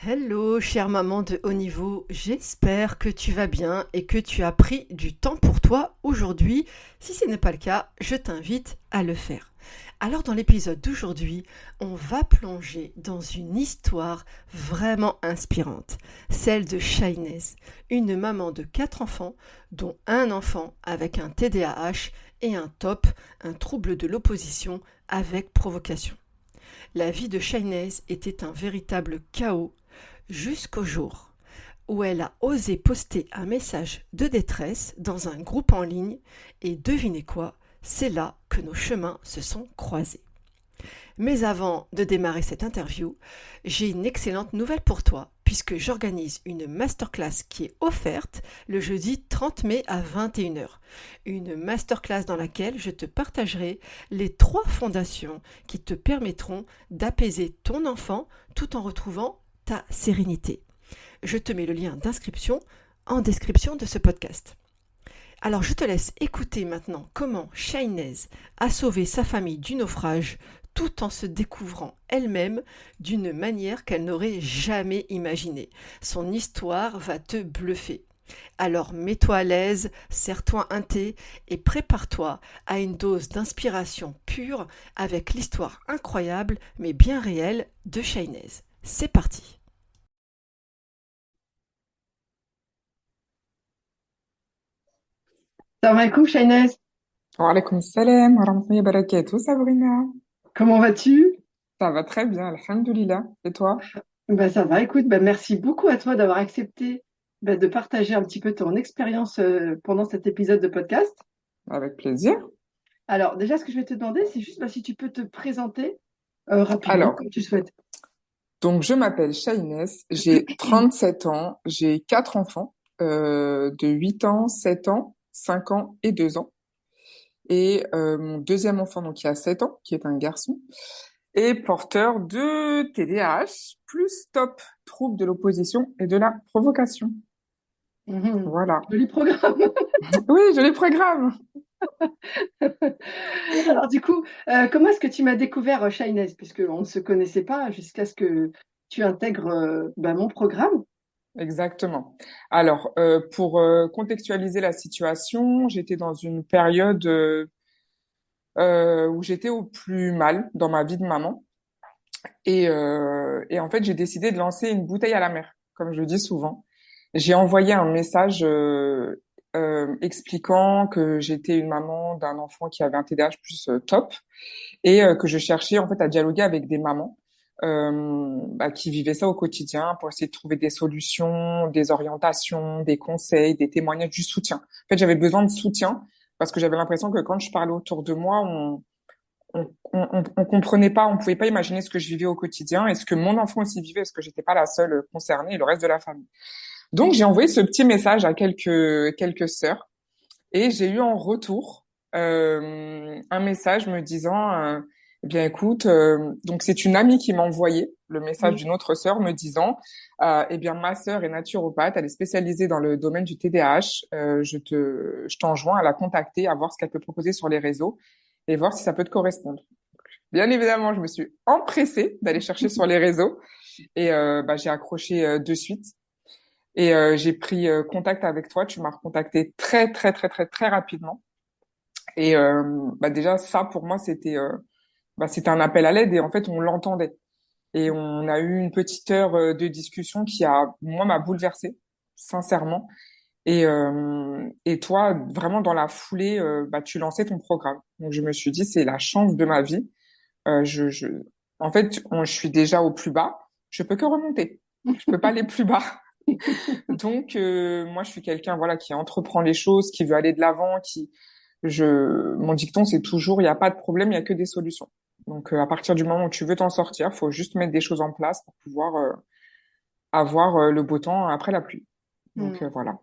Hello, chère maman de haut niveau, j'espère que tu vas bien et que tu as pris du temps pour toi aujourd'hui. Si ce n'est pas le cas, je t'invite à le faire. Alors dans l'épisode d'aujourd'hui, on va plonger dans une histoire vraiment inspirante, celle de Shainez, une maman de 4 enfants, dont un enfant avec un TDAH et un TOP, un trouble de l'opposition avec provocation. La vie de Shainez était un véritable chaos jusqu'au jour où elle a osé poster un message de détresse dans un groupe en ligne et devinez quoi, c'est là que nos chemins se sont croisés. Mais avant de démarrer cette interview, j'ai une excellente nouvelle pour toi puisque j'organise une masterclass qui est offerte le jeudi 30 mai à 21h. Une masterclass dans laquelle je te partagerai les 3 fondations qui te permettront d'apaiser ton enfant tout en retrouvant ta sérénité. Je te mets le lien d'inscription en description de ce podcast. Alors je te laisse écouter maintenant comment Shainez a sauvé sa famille du naufrage tout en se découvrant elle-même d'une manière qu'elle n'aurait jamais imaginée. Son histoire va te bluffer. Alors mets-toi à l'aise, serre-toi un thé et prépare-toi à une dose d'inspiration pure avec l'histoire incroyable mais bien réelle de Shainez. C'est parti. Salam alaikum, Shainez. وعليكم السلام ورحمة الله وبركاته Sabrina. Comment vas-tu? Ça va très bien, alhamdoulilah. Et toi? Ça va, écoute, merci beaucoup à toi d'avoir accepté de partager un petit peu ton expérience pendant cet épisode de podcast. Avec plaisir. Alors, déjà, ce que je vais te demander, c'est juste si tu peux te présenter rapidement, Alors, comme tu souhaites. donc je m'appelle Shaines, j'ai 37 ans, j'ai 4 enfants de 8 ans, 7 ans, 5 ans et 2 ans. Et mon deuxième enfant, donc qui a 7 ans, qui est un garçon, est porteur de TDAH, plus TOP, trouble de l'opposition et de la provocation. Mhm. Voilà. Joli programme. Oui, je les programme. Alors, du coup, comment est-ce que tu m'as découvert Shainez? Puisqu'on ne se connaissait pas jusqu'à ce que tu intègres mon programme. Exactement. Alors, pour contextualiser la situation, j'étais dans une période où j'étais au plus mal dans ma vie de maman. Et en fait, j'ai décidé de lancer une bouteille à la mer, comme je dis souvent. J'ai envoyé un message expliquant que j'étais une maman d'un enfant qui avait un TDAH plus TOP et que je cherchais en fait à dialoguer avec des mamans qui vivaient ça au quotidien pour essayer de trouver des solutions, des orientations, des conseils, des témoignages, du soutien. En fait, j'avais besoin de soutien parce que j'avais l'impression que quand je parlais autour de moi, on comprenait pas, on pouvait pas imaginer ce que je vivais au quotidien et ce que mon enfant aussi vivait, parce que j'étais pas la seule concernée et le reste de la famille. Donc, j'ai envoyé ce petit message à quelques sœurs et j'ai eu en retour un message me disant, eh bien écoute, donc c'est une amie qui m'a envoyé le message Mhm. d'une autre sœur me disant, eh bien ma sœur est naturopathe, elle est spécialisée dans le domaine du TDAH, je t'enjoins à la contacter, à voir ce qu'elle peut proposer sur les réseaux et voir si ça peut te correspondre. Bien évidemment, je me suis empressée d'aller chercher sur les réseaux et j'ai accroché de suite. Et j'ai pris contact avec toi. Tu m'as recontacté très très très très très rapidement. Et déjà ça pour moi c'était un appel à l'aide et en fait on l'entendait. Et on a eu une petite heure de discussion qui moi m'a bouleversée sincèrement. Et toi vraiment dans la foulée tu lançais ton programme. Donc je me suis dit c'est la chance de ma vie. Je en fait je suis déjà au plus bas. Je peux que remonter. Je peux pas aller plus bas. Donc, moi, je suis quelqu'un, voilà, qui entreprend les choses, qui veut aller de l'avant, mon dicton, c'est toujours, il n'y a pas de problème, il y a que des solutions. Donc, à partir du moment où tu veux t'en sortir, faut juste mettre des choses en place pour pouvoir avoir le beau temps après la pluie. Donc, Mhm. voilà.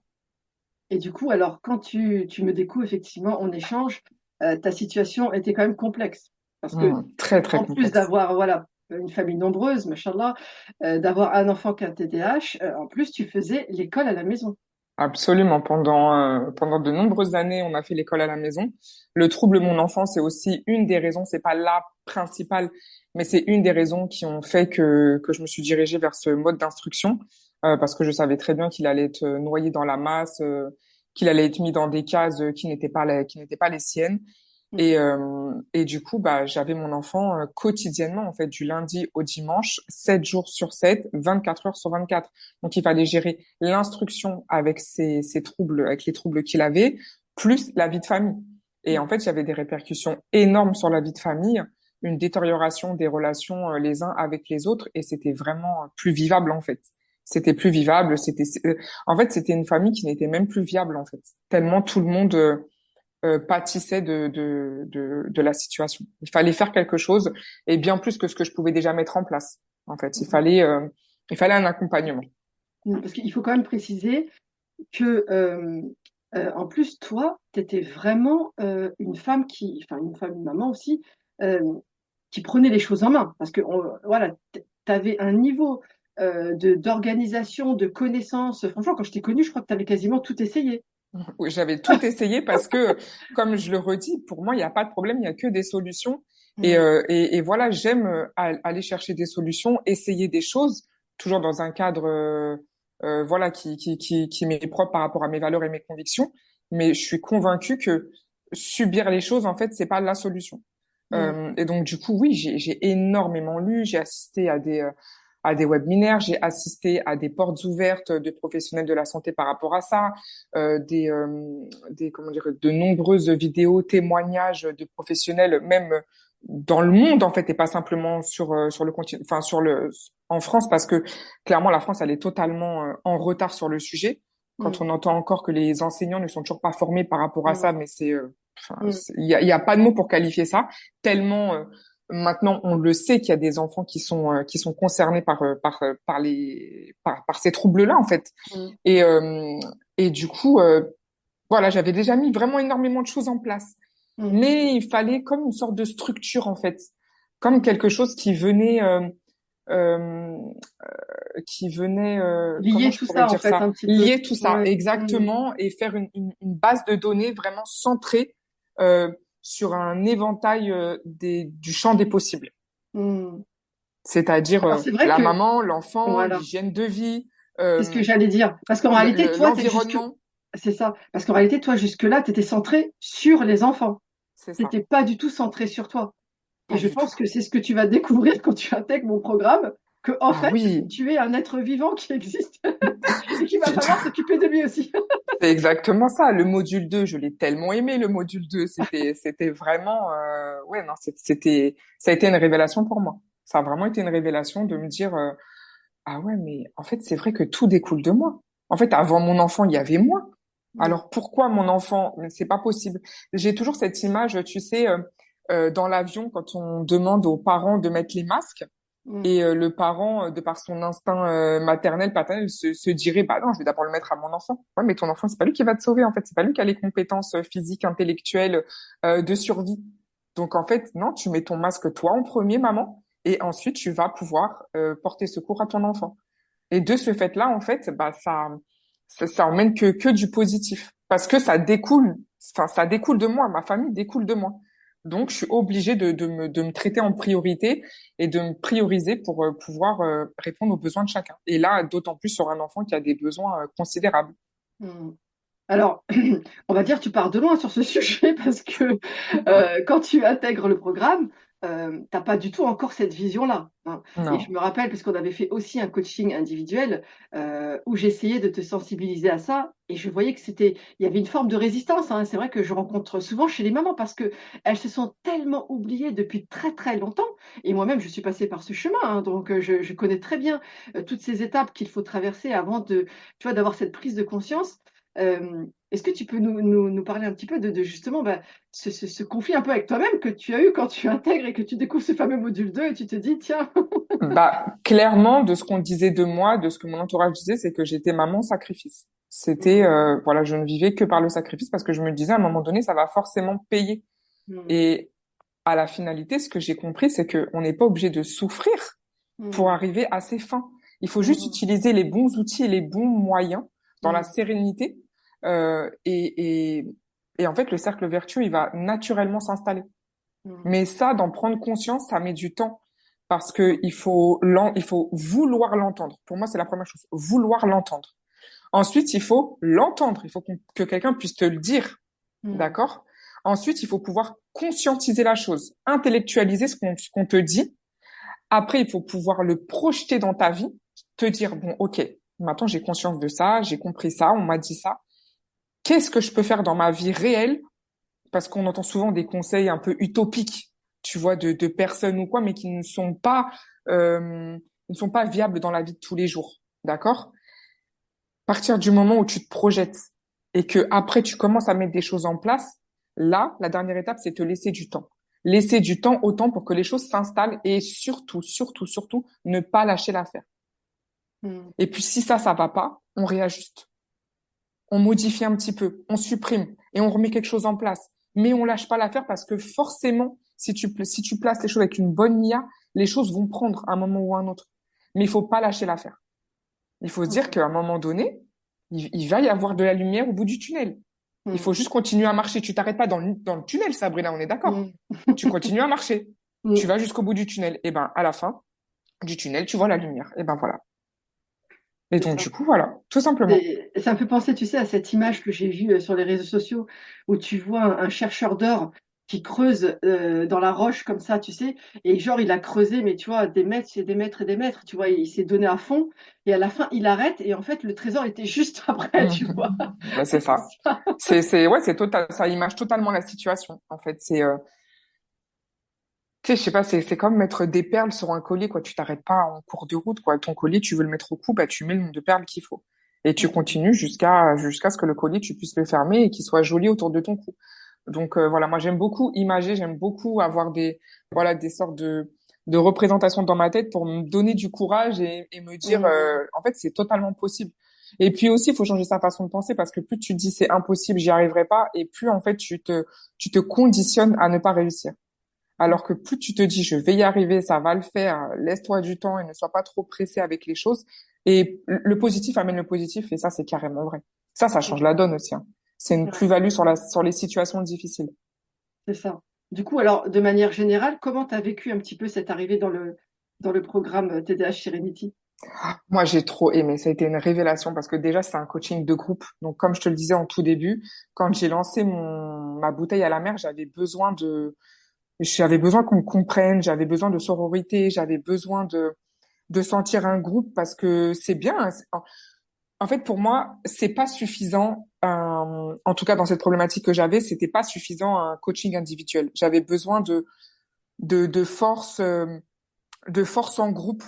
Et du coup, alors, quand tu me découvres, effectivement, on échange, ta situation était quand même complexe. Parce que, Très, très en plus complexe. d'avoir, voilà, une famille nombreuse, machallah, d'avoir un enfant qui a un TDAH, en plus, tu faisais l'école à la maison. Absolument. Pendant de nombreuses années, on a fait l'école à la maison. Le trouble de mon enfant, c'est aussi une des raisons, c'est pas la principale, mais c'est une des raisons qui ont fait que je me suis dirigée vers ce mode d'instruction, parce que je savais très bien qu'il allait être noyé dans la masse, qu'il allait être mis dans des cases qui n'étaient pas les siennes. Et du coup, bah, j'avais mon enfant quotidiennement, en fait, du lundi au dimanche, 7 jours sur 7, 24 heures sur 24. Donc, il fallait gérer l'instruction avec ses troubles, avec les troubles qu'il avait, plus la vie de famille. Et en fait, j'avais des répercussions énormes sur la vie de famille, une détérioration des relations les uns avec les autres, et c'était vraiment plus vivable, en fait. C'était plus vivable, en fait, c'était une famille qui n'était même plus viable, en fait. Tellement tout le monde, pâtissait de la situation. Il fallait faire quelque chose et bien plus que ce que je pouvais déjà mettre en place. En fait, il fallait un accompagnement. Parce qu'il faut quand même préciser que, en plus, toi, tu étais vraiment une femme enfin une femme, une maman aussi, euh, qui prenait les choses en main. Parce que voilà, tu avais un niveau d'organisation, de connaissance. Franchement, quand je t'ai connue, je crois que tu avais quasiment tout essayé. Oui, j'avais tout essayé parce que, comme je le redis, pour moi, il n'y a pas de problème, il n'y a que des solutions. Mm. Et voilà, j'aime aller chercher des solutions, essayer des choses, toujours dans un cadre voilà, qui m'est propre par rapport à mes valeurs et mes convictions. Mais je suis convaincue que subir les choses, en fait, c'est pas la solution. Mm. Et donc, du coup, oui, j'ai énormément lu, j'ai assisté à des webinaires, j'ai assisté à des portes ouvertes de professionnels de la santé par rapport à ça, comment dire, de nombreuses vidéos, témoignages de professionnels, même dans le monde en fait, et pas simplement sur le continent, enfin en France, parce que clairement la France elle est totalement en retard sur le sujet. Quand Mm. on entend encore que les enseignants ne sont toujours pas formés par rapport à ça, Mm. mais enfin, Mm. il y a pas de mots pour qualifier ça. Tellement maintenant, on le sait qu'il y a des enfants qui sont concernés par ces troubles-là en fait. Mm. Et et du coup, voilà, j'avais déjà mis vraiment énormément de choses en place, Mm. mais il fallait comme une sorte de structure en fait, comme quelque chose euh, qui venait, comment Lier je tout pourrais ça, en dire fait, ça, un petit peu. lier tout ça Ouais. Mm. exactement et faire une base de données vraiment centrée euh, sur un éventail du champ des possibles. Mm. C'est-à-dire Alors, c'est vrai la que, maman, l'enfant, voilà, l'hygiène de vie, c'est ce que j'allais dire. Parce qu'en réalité, toi, l'environnement. c'est ça. Parce qu'en réalité, toi, jusque-là, tu étais centré sur les enfants. C'est Tu ça. n'étais pas du tout centré sur toi. Et Pas je du tout. pense que c'est ce que tu vas découvrir quand tu intègres mon programme, que en Ah fait, oui, tu es un être vivant qui existe et qu'il va c'est falloir s'occuper de lui aussi. c'est exactement ça. Le module 2, je l'ai tellement aimé, le module 2. C'était vraiment, ouais, non, ça a été une révélation pour moi. Ça a vraiment été une révélation de me dire, ah ouais, mais en fait, c'est vrai que tout découle de moi. En fait, avant mon enfant, il y avait moi. Mm, Alors pourquoi mon enfant? Mais c'est pas possible. J'ai toujours cette image, tu sais, dans l'avion, quand on demande aux parents de mettre les masques. mm, Et le parent, de par son instinct maternel, paternel, se dirait, bah non, je vais d'abord le mettre à mon enfant. Ouais, mais ton enfant, c'est pas lui qui va te sauver, en fait. C'est pas lui qui a les compétences physiques, intellectuelles, de survie. Donc, en fait, non, tu mets ton masque toi en premier, maman, et ensuite, tu vas pouvoir porter secours à ton enfant. Et de ce fait-là, en fait, bah, ça emmène que du positif. Parce que ça découle de moi, ma famille découle de moi. Donc, je suis obligée de me traiter en priorité et de me prioriser pour pouvoir répondre aux besoins de chacun. Et là, d'autant plus sur un enfant qui a des besoins considérables. mm. Alors, on va dire, tu pars de loin sur ce sujet parce que quand tu intègres le programme, t'as pas du tout encore cette vision-là, hein. Et je Non. me rappelle, parce qu'on avait fait aussi un coaching individuel où j'essayais de te sensibiliser à ça et je voyais que il y avait une forme de résistance, hein. C'est vrai que je rencontre souvent chez les mamans parce que elles se sont tellement oubliées depuis très très longtemps. Et moi-même, je suis passée par ce chemin, hein. Donc je connais très bien toutes ces étapes qu'il faut traverser avant tu vois, d'avoir cette prise de conscience. Est-ce que tu peux nous parler un petit peu de justement bah, ce conflit un peu avec toi-même que tu as eu quand tu intègres et que tu découvres ce fameux module 2 et tu te dis, tiens, Bah, clairement, de ce qu'on disait de moi, de ce que mon entourage disait, c'est que j'étais maman sacrifice. C'était, mm, voilà, je ne vivais que par le sacrifice parce que je me disais à un moment donné, ça va forcément payer. mm, Et à la finalité, ce que j'ai compris, c'est qu'on n'est pas obligé de souffrir pour mm, arriver à ses fins. Il faut juste mm, utiliser les bons outils et les bons moyens dans la Mm. sérénité. Euh, et, et, et en fait, le cercle vertueux, il va naturellement s'installer. Mm. Mais ça, d'en prendre conscience, ça met du temps parce que il faut vouloir l'entendre. Pour moi, c'est la première chose, vouloir l'entendre. Ensuite, il faut l'entendre. Il faut que quelqu'un puisse te le dire. Mm. D'accord? Ensuite, il faut pouvoir conscientiser la chose, intellectualiser ce qu'on te dit. Après, il faut pouvoir le projeter dans ta vie, te dire, bon, ok, maintenant j'ai conscience de ça, j'ai compris ça, on m'a dit ça. Qu'est-ce que je peux faire dans ma vie réelle? Parce qu'on entend souvent des conseils un peu utopiques, tu vois, de personnes ou quoi, mais qui ne sont pas viables dans la vie de tous les jours. D'accord? À partir du moment où tu te projettes et que après tu commences à mettre des choses en place, là, la dernière étape, c'est te laisser du temps. Laisser du temps autant pour que les choses s'installent et surtout, surtout, surtout, ne pas lâcher l'affaire. Mm. Et puis si ça va pas, on réajuste. On modifie un petit peu, on supprime et on remet quelque chose en place. Mais on lâche pas l'affaire parce que forcément, si tu places les choses avec une bonne IA, les choses vont prendre un moment ou un autre. Mais il faut pas lâcher l'affaire. Il faut se dire Ok. qu'à un moment donné, il va y avoir de la lumière au bout du tunnel. Il faut Mm. juste continuer à marcher. Tu t'arrêtes pas dans le tunnel, Sabrina, on est d'accord. Mm. Tu continues à marcher. Tu Mm. vas jusqu'au bout du tunnel. Et ben, à la fin du tunnel, tu vois la lumière. Et ben voilà. Et C'est donc, ça. du coup, voilà, tout simplement. Ça me fait penser, tu sais, à cette image que j'ai vue sur les réseaux sociaux où tu vois un chercheur d'or qui creuse dans la roche comme ça, tu sais, et genre il a creusé, mais tu vois, des mètres et des mètres et des mètres, tu vois, il s'est donné à fond, et à la fin il arrête, et en fait le trésor était juste après, tu vois. Ben, c'est C'est ça. ça. Ouais, c'est total, ça image totalement la situation. En fait, tu sais, je sais pas, c'est comme mettre des perles sur un collier, quoi. Tu t'arrêtes pas en cours de route, quoi. Ton collier, tu veux le mettre au cou, bah, tu mets le nombre de perles qu'il faut. Et tu Mm. continues jusqu'à ce que le collier, tu puisses le fermer et qu'il soit joli autour de ton cou. Donc, voilà, moi, j'aime beaucoup imager, j'aime beaucoup avoir voilà, des sortes de représentations dans ma tête pour me donner du courage et me dire, Mm. en fait, c'est totalement possible. Et puis aussi, il faut changer sa façon de penser parce que plus tu te dis c'est impossible, j'y arriverai pas, et plus, en fait, tu te conditionnes à ne pas réussir. Alors que plus tu te dis, je vais y arriver, ça va le faire, laisse-toi du temps et ne sois pas trop pressé avec les choses. Et le positif amène le positif et ça, c'est carrément vrai. Ça change la donne aussi, hein. C'est une Ouais, plus-value sur les situations difficiles. c'est ça. Du coup, alors, de manière générale, comment tu as vécu un petit peu cette arrivée dans le programme TDH Serenity? Moi, j'ai trop aimé. Ça a été une révélation parce que déjà, c'est un coaching de groupe. Donc, comme je te le disais en tout début, quand j'ai lancé ma bouteille à la mer, j'avais besoin qu'on me comprenne, j'avais besoin de sororité, j'avais besoin de sentir un groupe parce que c'est bien, hein. En fait, pour moi, c'est pas suffisant. En tout cas, dans cette problématique que j'avais, c'était pas suffisant un coaching individuel. J'avais besoin de force, de force en groupe.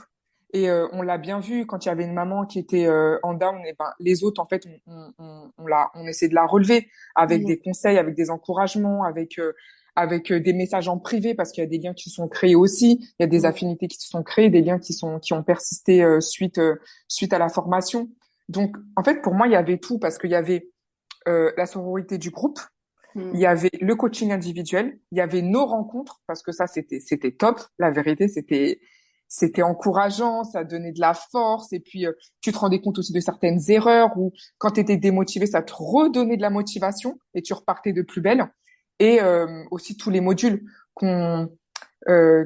Et on l'a bien vu quand il y avait une maman qui était en down. Et ben, les autres, en fait, on essaie de la relever avec Mm. des conseils, avec des encouragements, avec des messages en privé parce qu'il y a des liens qui se sont créés aussi. Il y a des Mm. affinités qui se sont créées, des liens qui ont persisté suite à la formation. Donc, en fait, pour moi, il y avait tout parce qu'il y avait la sororité du groupe, il y Mm. avait le coaching individuel, il y avait nos rencontres parce que ça, c'était top. La vérité, c'était encourageant, ça donnait de la force et puis tu te rendais compte aussi de certaines erreurs ou quand tu étais démotivé, ça te redonnait de la motivation et tu repartais de plus belle. Et aussi tous les modules qu'on euh,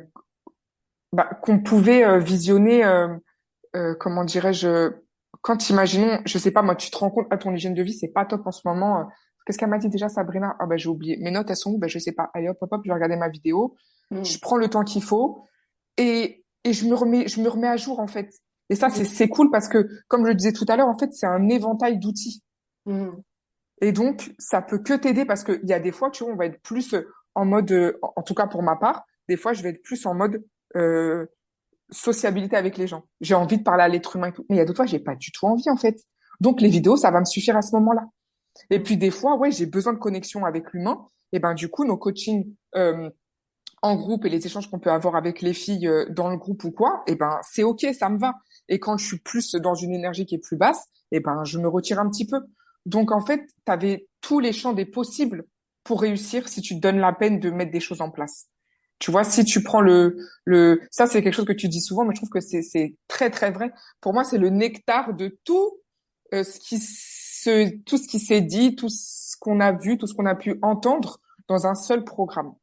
qu'on pouvait visionner, comment dirais-je, quand imaginons, je sais pas moi, tu te rends compte à ton hygiène de vie, c'est pas top en ce moment. Qu'est-ce qu'elle m'a dit déjà, Sabrina? Ah bah j'ai oublié. Mes notes, elles sont où? Bah je sais pas. Allez hop hop hop, je vais regarder ma vidéo. Je Mm. prends le temps qu'il faut et je me remets à jour en fait. Et ça Mm. c'est cool parce que comme je le disais tout à l'heure, en fait c'est un éventail d'outils. Mm. Et donc ça peut que t'aider parce qu'il y a des fois, tu vois, on va être plus en mode, en tout cas pour ma part, des fois je vais être plus en mode euh, sociabilité avec les gens. J'ai envie de parler à l'être humain et tout. Mais il y a d'autres fois, j'ai pas du tout envie, en fait. Donc, les vidéos, ça va me suffire à ce moment-là. Et Mm. puis, des fois, ouais, j'ai besoin de connexion avec l'humain. Et ben, du coup, nos coachings, en groupe et les échanges qu'on peut avoir avec les filles dans le groupe ou quoi, et ben, c'est OK, ça me va. Et quand je suis plus dans une énergie qui est plus basse, et ben, je me retire un petit peu. Donc, en fait, tu avais tous les champs des possibles pour réussir si tu te donnes la peine de mettre des choses en place. Tu vois, si tu prends ça c'est quelque chose que tu dis souvent, mais je trouve que c'est très très vrai. Pour moi, c'est le nectar de tout, tout ce qui s'est dit, tout ce qu'on a vu, tout ce qu'on a pu entendre dans un seul programme.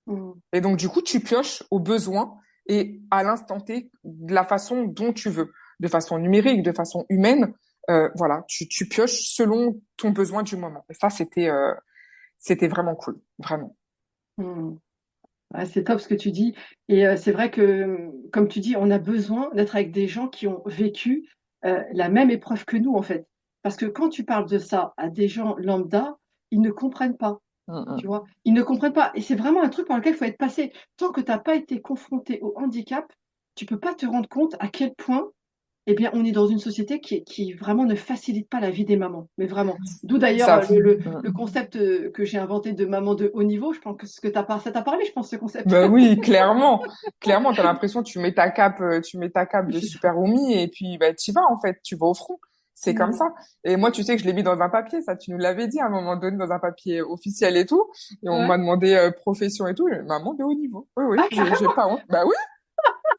Mm. Et donc, du coup, tu pioches au besoin et à l'instant T, de la façon dont tu veux, de façon numérique, de façon humaine. Voilà, tu pioches selon ton besoin du moment. Et ça, c'était vraiment cool, vraiment. Mm. Ouais, c'est top ce que tu dis. Et c'est vrai que, comme tu dis, on a besoin d'être avec des gens qui ont vécu la même épreuve que nous, en fait. Parce que quand tu parles de ça à des gens lambda, ils ne comprennent pas. Mm, Tu mm. vois, ils ne comprennent pas. Et c'est vraiment un truc par lequel il faut être passé. Tant que tu n'as pas été confronté au handicap, tu peux pas te rendre compte à quel point, eh bien, on est dans une société qui vraiment ne facilite pas la vie des mamans. Mais vraiment. D'où d'ailleurs Ça, le concept que j'ai inventé de maman de haut niveau. Je pense que ça t'a parlé, je pense, ce concept. ben oui, clairement, clairement, t'as l'impression que tu mets ta cape de C'est ça. super woman et puis bah t'y vas en fait, tu vas au front. C'est comme Mm. ça. Et moi, tu sais que je l'ai mis dans un papier, ça, tu nous l'avais dit à un moment donné dans un papier officiel et tout. Et on m'a Ouais. demandé profession et tout. Maman de haut niveau. Oui, oui, Ah, j'ai carrément, pas honte.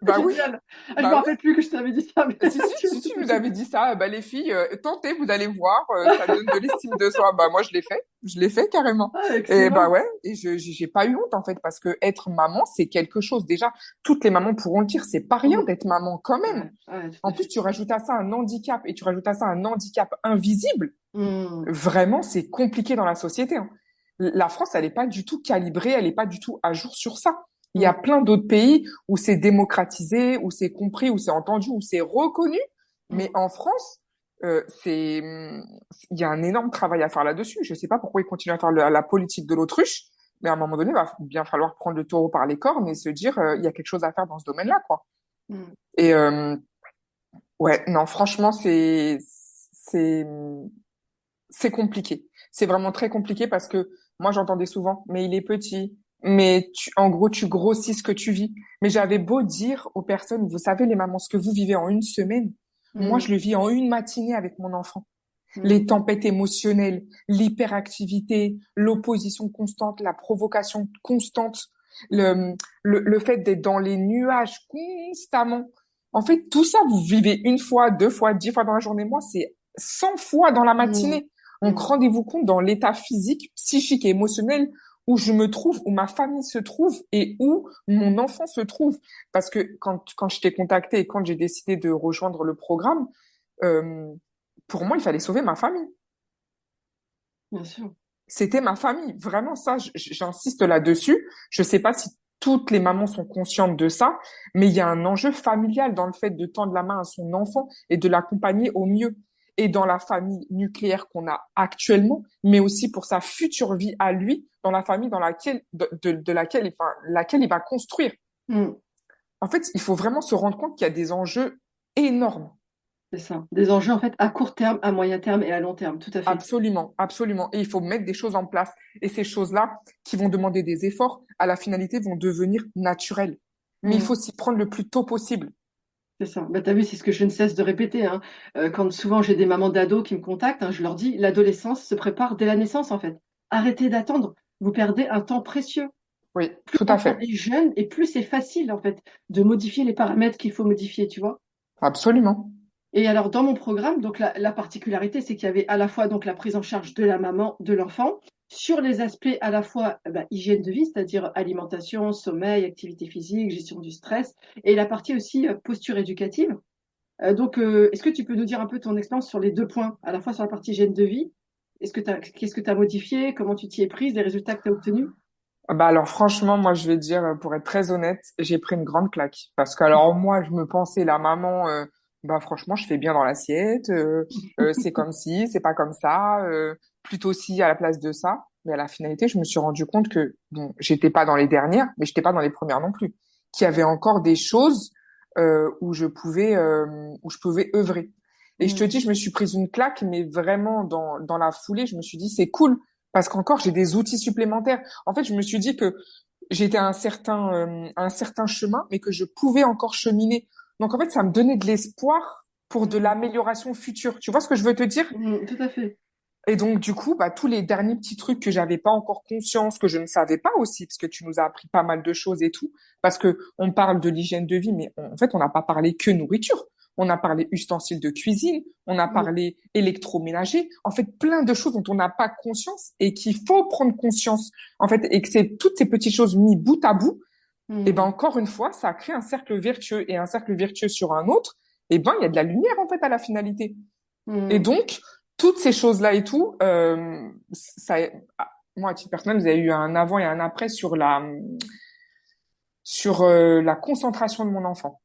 Bah oui, génial. Ah, je me bah oui. rappelle plus que je t'avais dit ça, mais Si tu nous avais dit ça, bah les filles, tentez, vous allez voir, ça donne de l'estime de soi. Bah moi je l'ai fait carrément. Ah, Et bah excellent. ouais, et j'ai pas eu honte en fait parce que être maman c'est quelque chose. Déjà, toutes les mamans pourront le dire, c'est pas rien Mm. d'être maman quand même. Ouais, ouais, tout En à plus, fait. tu rajoutes à ça un handicap et tu rajoutes à ça un handicap invisible. Mm. Vraiment, c'est compliqué dans la société, hein. La France, elle n'est pas du tout calibrée, elle n'est pas du tout à jour sur ça. Il y a Mm. plein d'autres pays où c'est démocratisé, où c'est compris, où c'est entendu, où c'est reconnu. Mais Mm. en France, il y a un énorme travail à faire là-dessus. Je ne sais pas pourquoi ils continuent à faire la politique de l'autruche, mais à un moment donné, il va bien falloir prendre le taureau par les cornes et se dire, il y a quelque chose à faire dans ce domaine-là, quoi. Mm. Et ouais, non, franchement, c'est compliqué. C'est vraiment très compliqué parce que moi, j'entendais souvent, mais il est petit. En gros, tu grossis ce que tu vis. Mais j'avais beau dire aux personnes, vous savez, les mamans, ce que vous vivez en une semaine, moi, je Mm. le vis en une matinée avec mon enfant. Mm. Les tempêtes émotionnelles, l'hyperactivité, l'opposition constante, la provocation constante, le fait d'être dans les nuages constamment. En fait, tout ça, vous vivez une fois, deux fois, 10 fois dans la journée. Moi, c'est 100 fois dans la Mm. matinée. Donc, Mm. rendez-vous compte dans l'état physique, psychique et émotionnel où je me trouve, où ma famille se trouve et où mon enfant se trouve. Parce que quand je t'ai contacté et quand j'ai décidé de rejoindre le programme, euh, pour moi, il fallait sauver ma famille. Bien sûr. C'était ma famille. Vraiment, ça, j'insiste là-dessus. Je sais pas si toutes les mamans sont conscientes de ça, mais il y a un enjeu familial dans le fait de tendre la main à son enfant et de l'accompagner au mieux. Et dans la famille nucléaire qu'on a actuellement, mais aussi pour sa future vie à lui, dans la famille dans laquelle, de laquelle, enfin, laquelle il va construire. Mm. En fait, il faut vraiment se rendre compte qu'il y a des enjeux énormes. C'est ça. Des enjeux, en fait, à court terme, à moyen terme et à long terme. Tout à fait. Absolument, absolument. Et il faut mettre des choses en place. Et ces choses-là, qui vont demander des efforts, à la finalité, vont devenir naturelles. Mais il Mm. faut s'y prendre le plus tôt possible. C'est ça. Bah, t'as vu, c'est ce que je ne cesse de répéter, hein. Quand souvent j'ai des mamans d'ados qui me contactent, hein, je leur dis, l'adolescence se prépare dès la naissance, en fait. Arrêtez d'attendre. Vous perdez un temps précieux. Oui, tout à L'enfant fait. est jeune et plus c'est facile, en fait, de modifier les paramètres qu'il faut modifier, tu vois. Absolument. Et alors, dans mon programme, donc la particularité, c'est qu'il y avait à la fois donc la prise en charge de la maman, de l'enfant, sur les aspects à la fois hygiène de vie, c'est-à-dire alimentation, sommeil, activité physique, gestion du stress, et la partie aussi posture éducative. Est-ce que tu peux nous dire un peu ton expérience sur les deux points, à la fois sur la partie hygiène de vie, qu'est-ce que tu as modifié, comment tu t'y es prise, les résultats que tu as obtenus? Bah alors franchement, moi je vais dire, pour être très honnête, j'ai pris une grande claque. Parce que alors moi, je me pensais la maman, bah franchement, je fais bien dans l'assiette, c'est comme si, c'est pas comme ça, plutôt si à la place de ça. Mais à la finalité, je me suis rendu compte que, bon, j'étais pas dans les dernières, mais j'étais pas dans les premières non plus. Qu'il y avait encore des choses où je pouvais œuvrer. Et je te Mm. dis, je me suis prise une claque, mais vraiment dans la foulée, je me suis dit, c'est cool, parce qu'encore j'ai des outils supplémentaires. En fait, je me suis dit que j'étais à un certain chemin, mais que je pouvais encore cheminer. Donc, en fait, ça me donnait de l'espoir pour de Mm. l'amélioration future. Tu vois ce que je veux te dire? Mm, tout à fait. Et donc, du coup, bah, tous les derniers petits trucs que j'avais pas encore conscience, que je ne savais pas aussi, parce que tu nous as appris pas mal de choses et tout, parce que on parle de l'hygiène de vie, mais en fait, on n'a pas parlé que nourriture. on a parlé ustensiles de cuisine, on a parlé électroménager, en fait, plein de choses dont on n'a pas conscience et qu'il faut prendre conscience, en fait, et que c'est toutes ces petites choses mises bout à bout, et ben, Mm. encore une fois, ça crée un cercle vertueux et un cercle vertueux sur un autre, et ben, il y a de la lumière, en fait, à la finalité. Et Mm. donc, toutes ces choses-là et tout, ça, moi, à titre personnel, vous avez eu un avant et un après sur la concentration de mon enfant.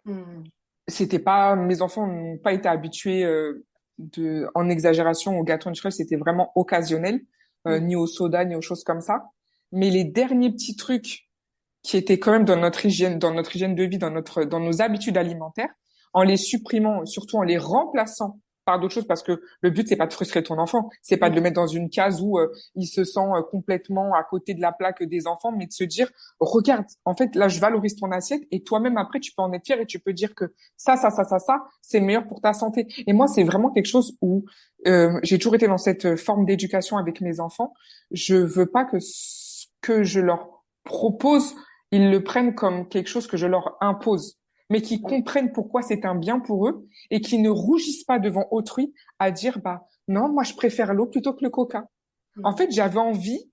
Mm. C'était pas, mes enfants n'ont pas été habitués en exagération au gâteau naturel, c'était vraiment occasionnel, Mm. ni au soda, ni aux choses comme ça. Mais les derniers petits trucs qui étaient quand même dans notre hygiène de vie, dans nos habitudes alimentaires, en les supprimant, surtout en les remplaçant par d'autres choses, parce que le but, c'est pas de frustrer ton enfant, c'est pas de le Mm. mettre dans une case où il se sent complètement à côté de la plaque des enfants, mais de se dire, regarde, en fait, là, je valorise ton assiette, et toi-même, après, tu peux en être fier et tu peux dire que ça, c'est meilleur pour ta santé. Et moi, c'est vraiment quelque chose où j'ai toujours été dans cette forme d'éducation avec mes enfants. Je veux pas que ce que je leur propose ils le prennent comme quelque chose que je leur impose, mais qu'ils comprennent pourquoi c'est un bien pour eux et qu'ils ne rougissent pas devant autrui à dire, bah, non, moi, je préfère l'eau plutôt que le coca. En Mm. fait, j'avais envie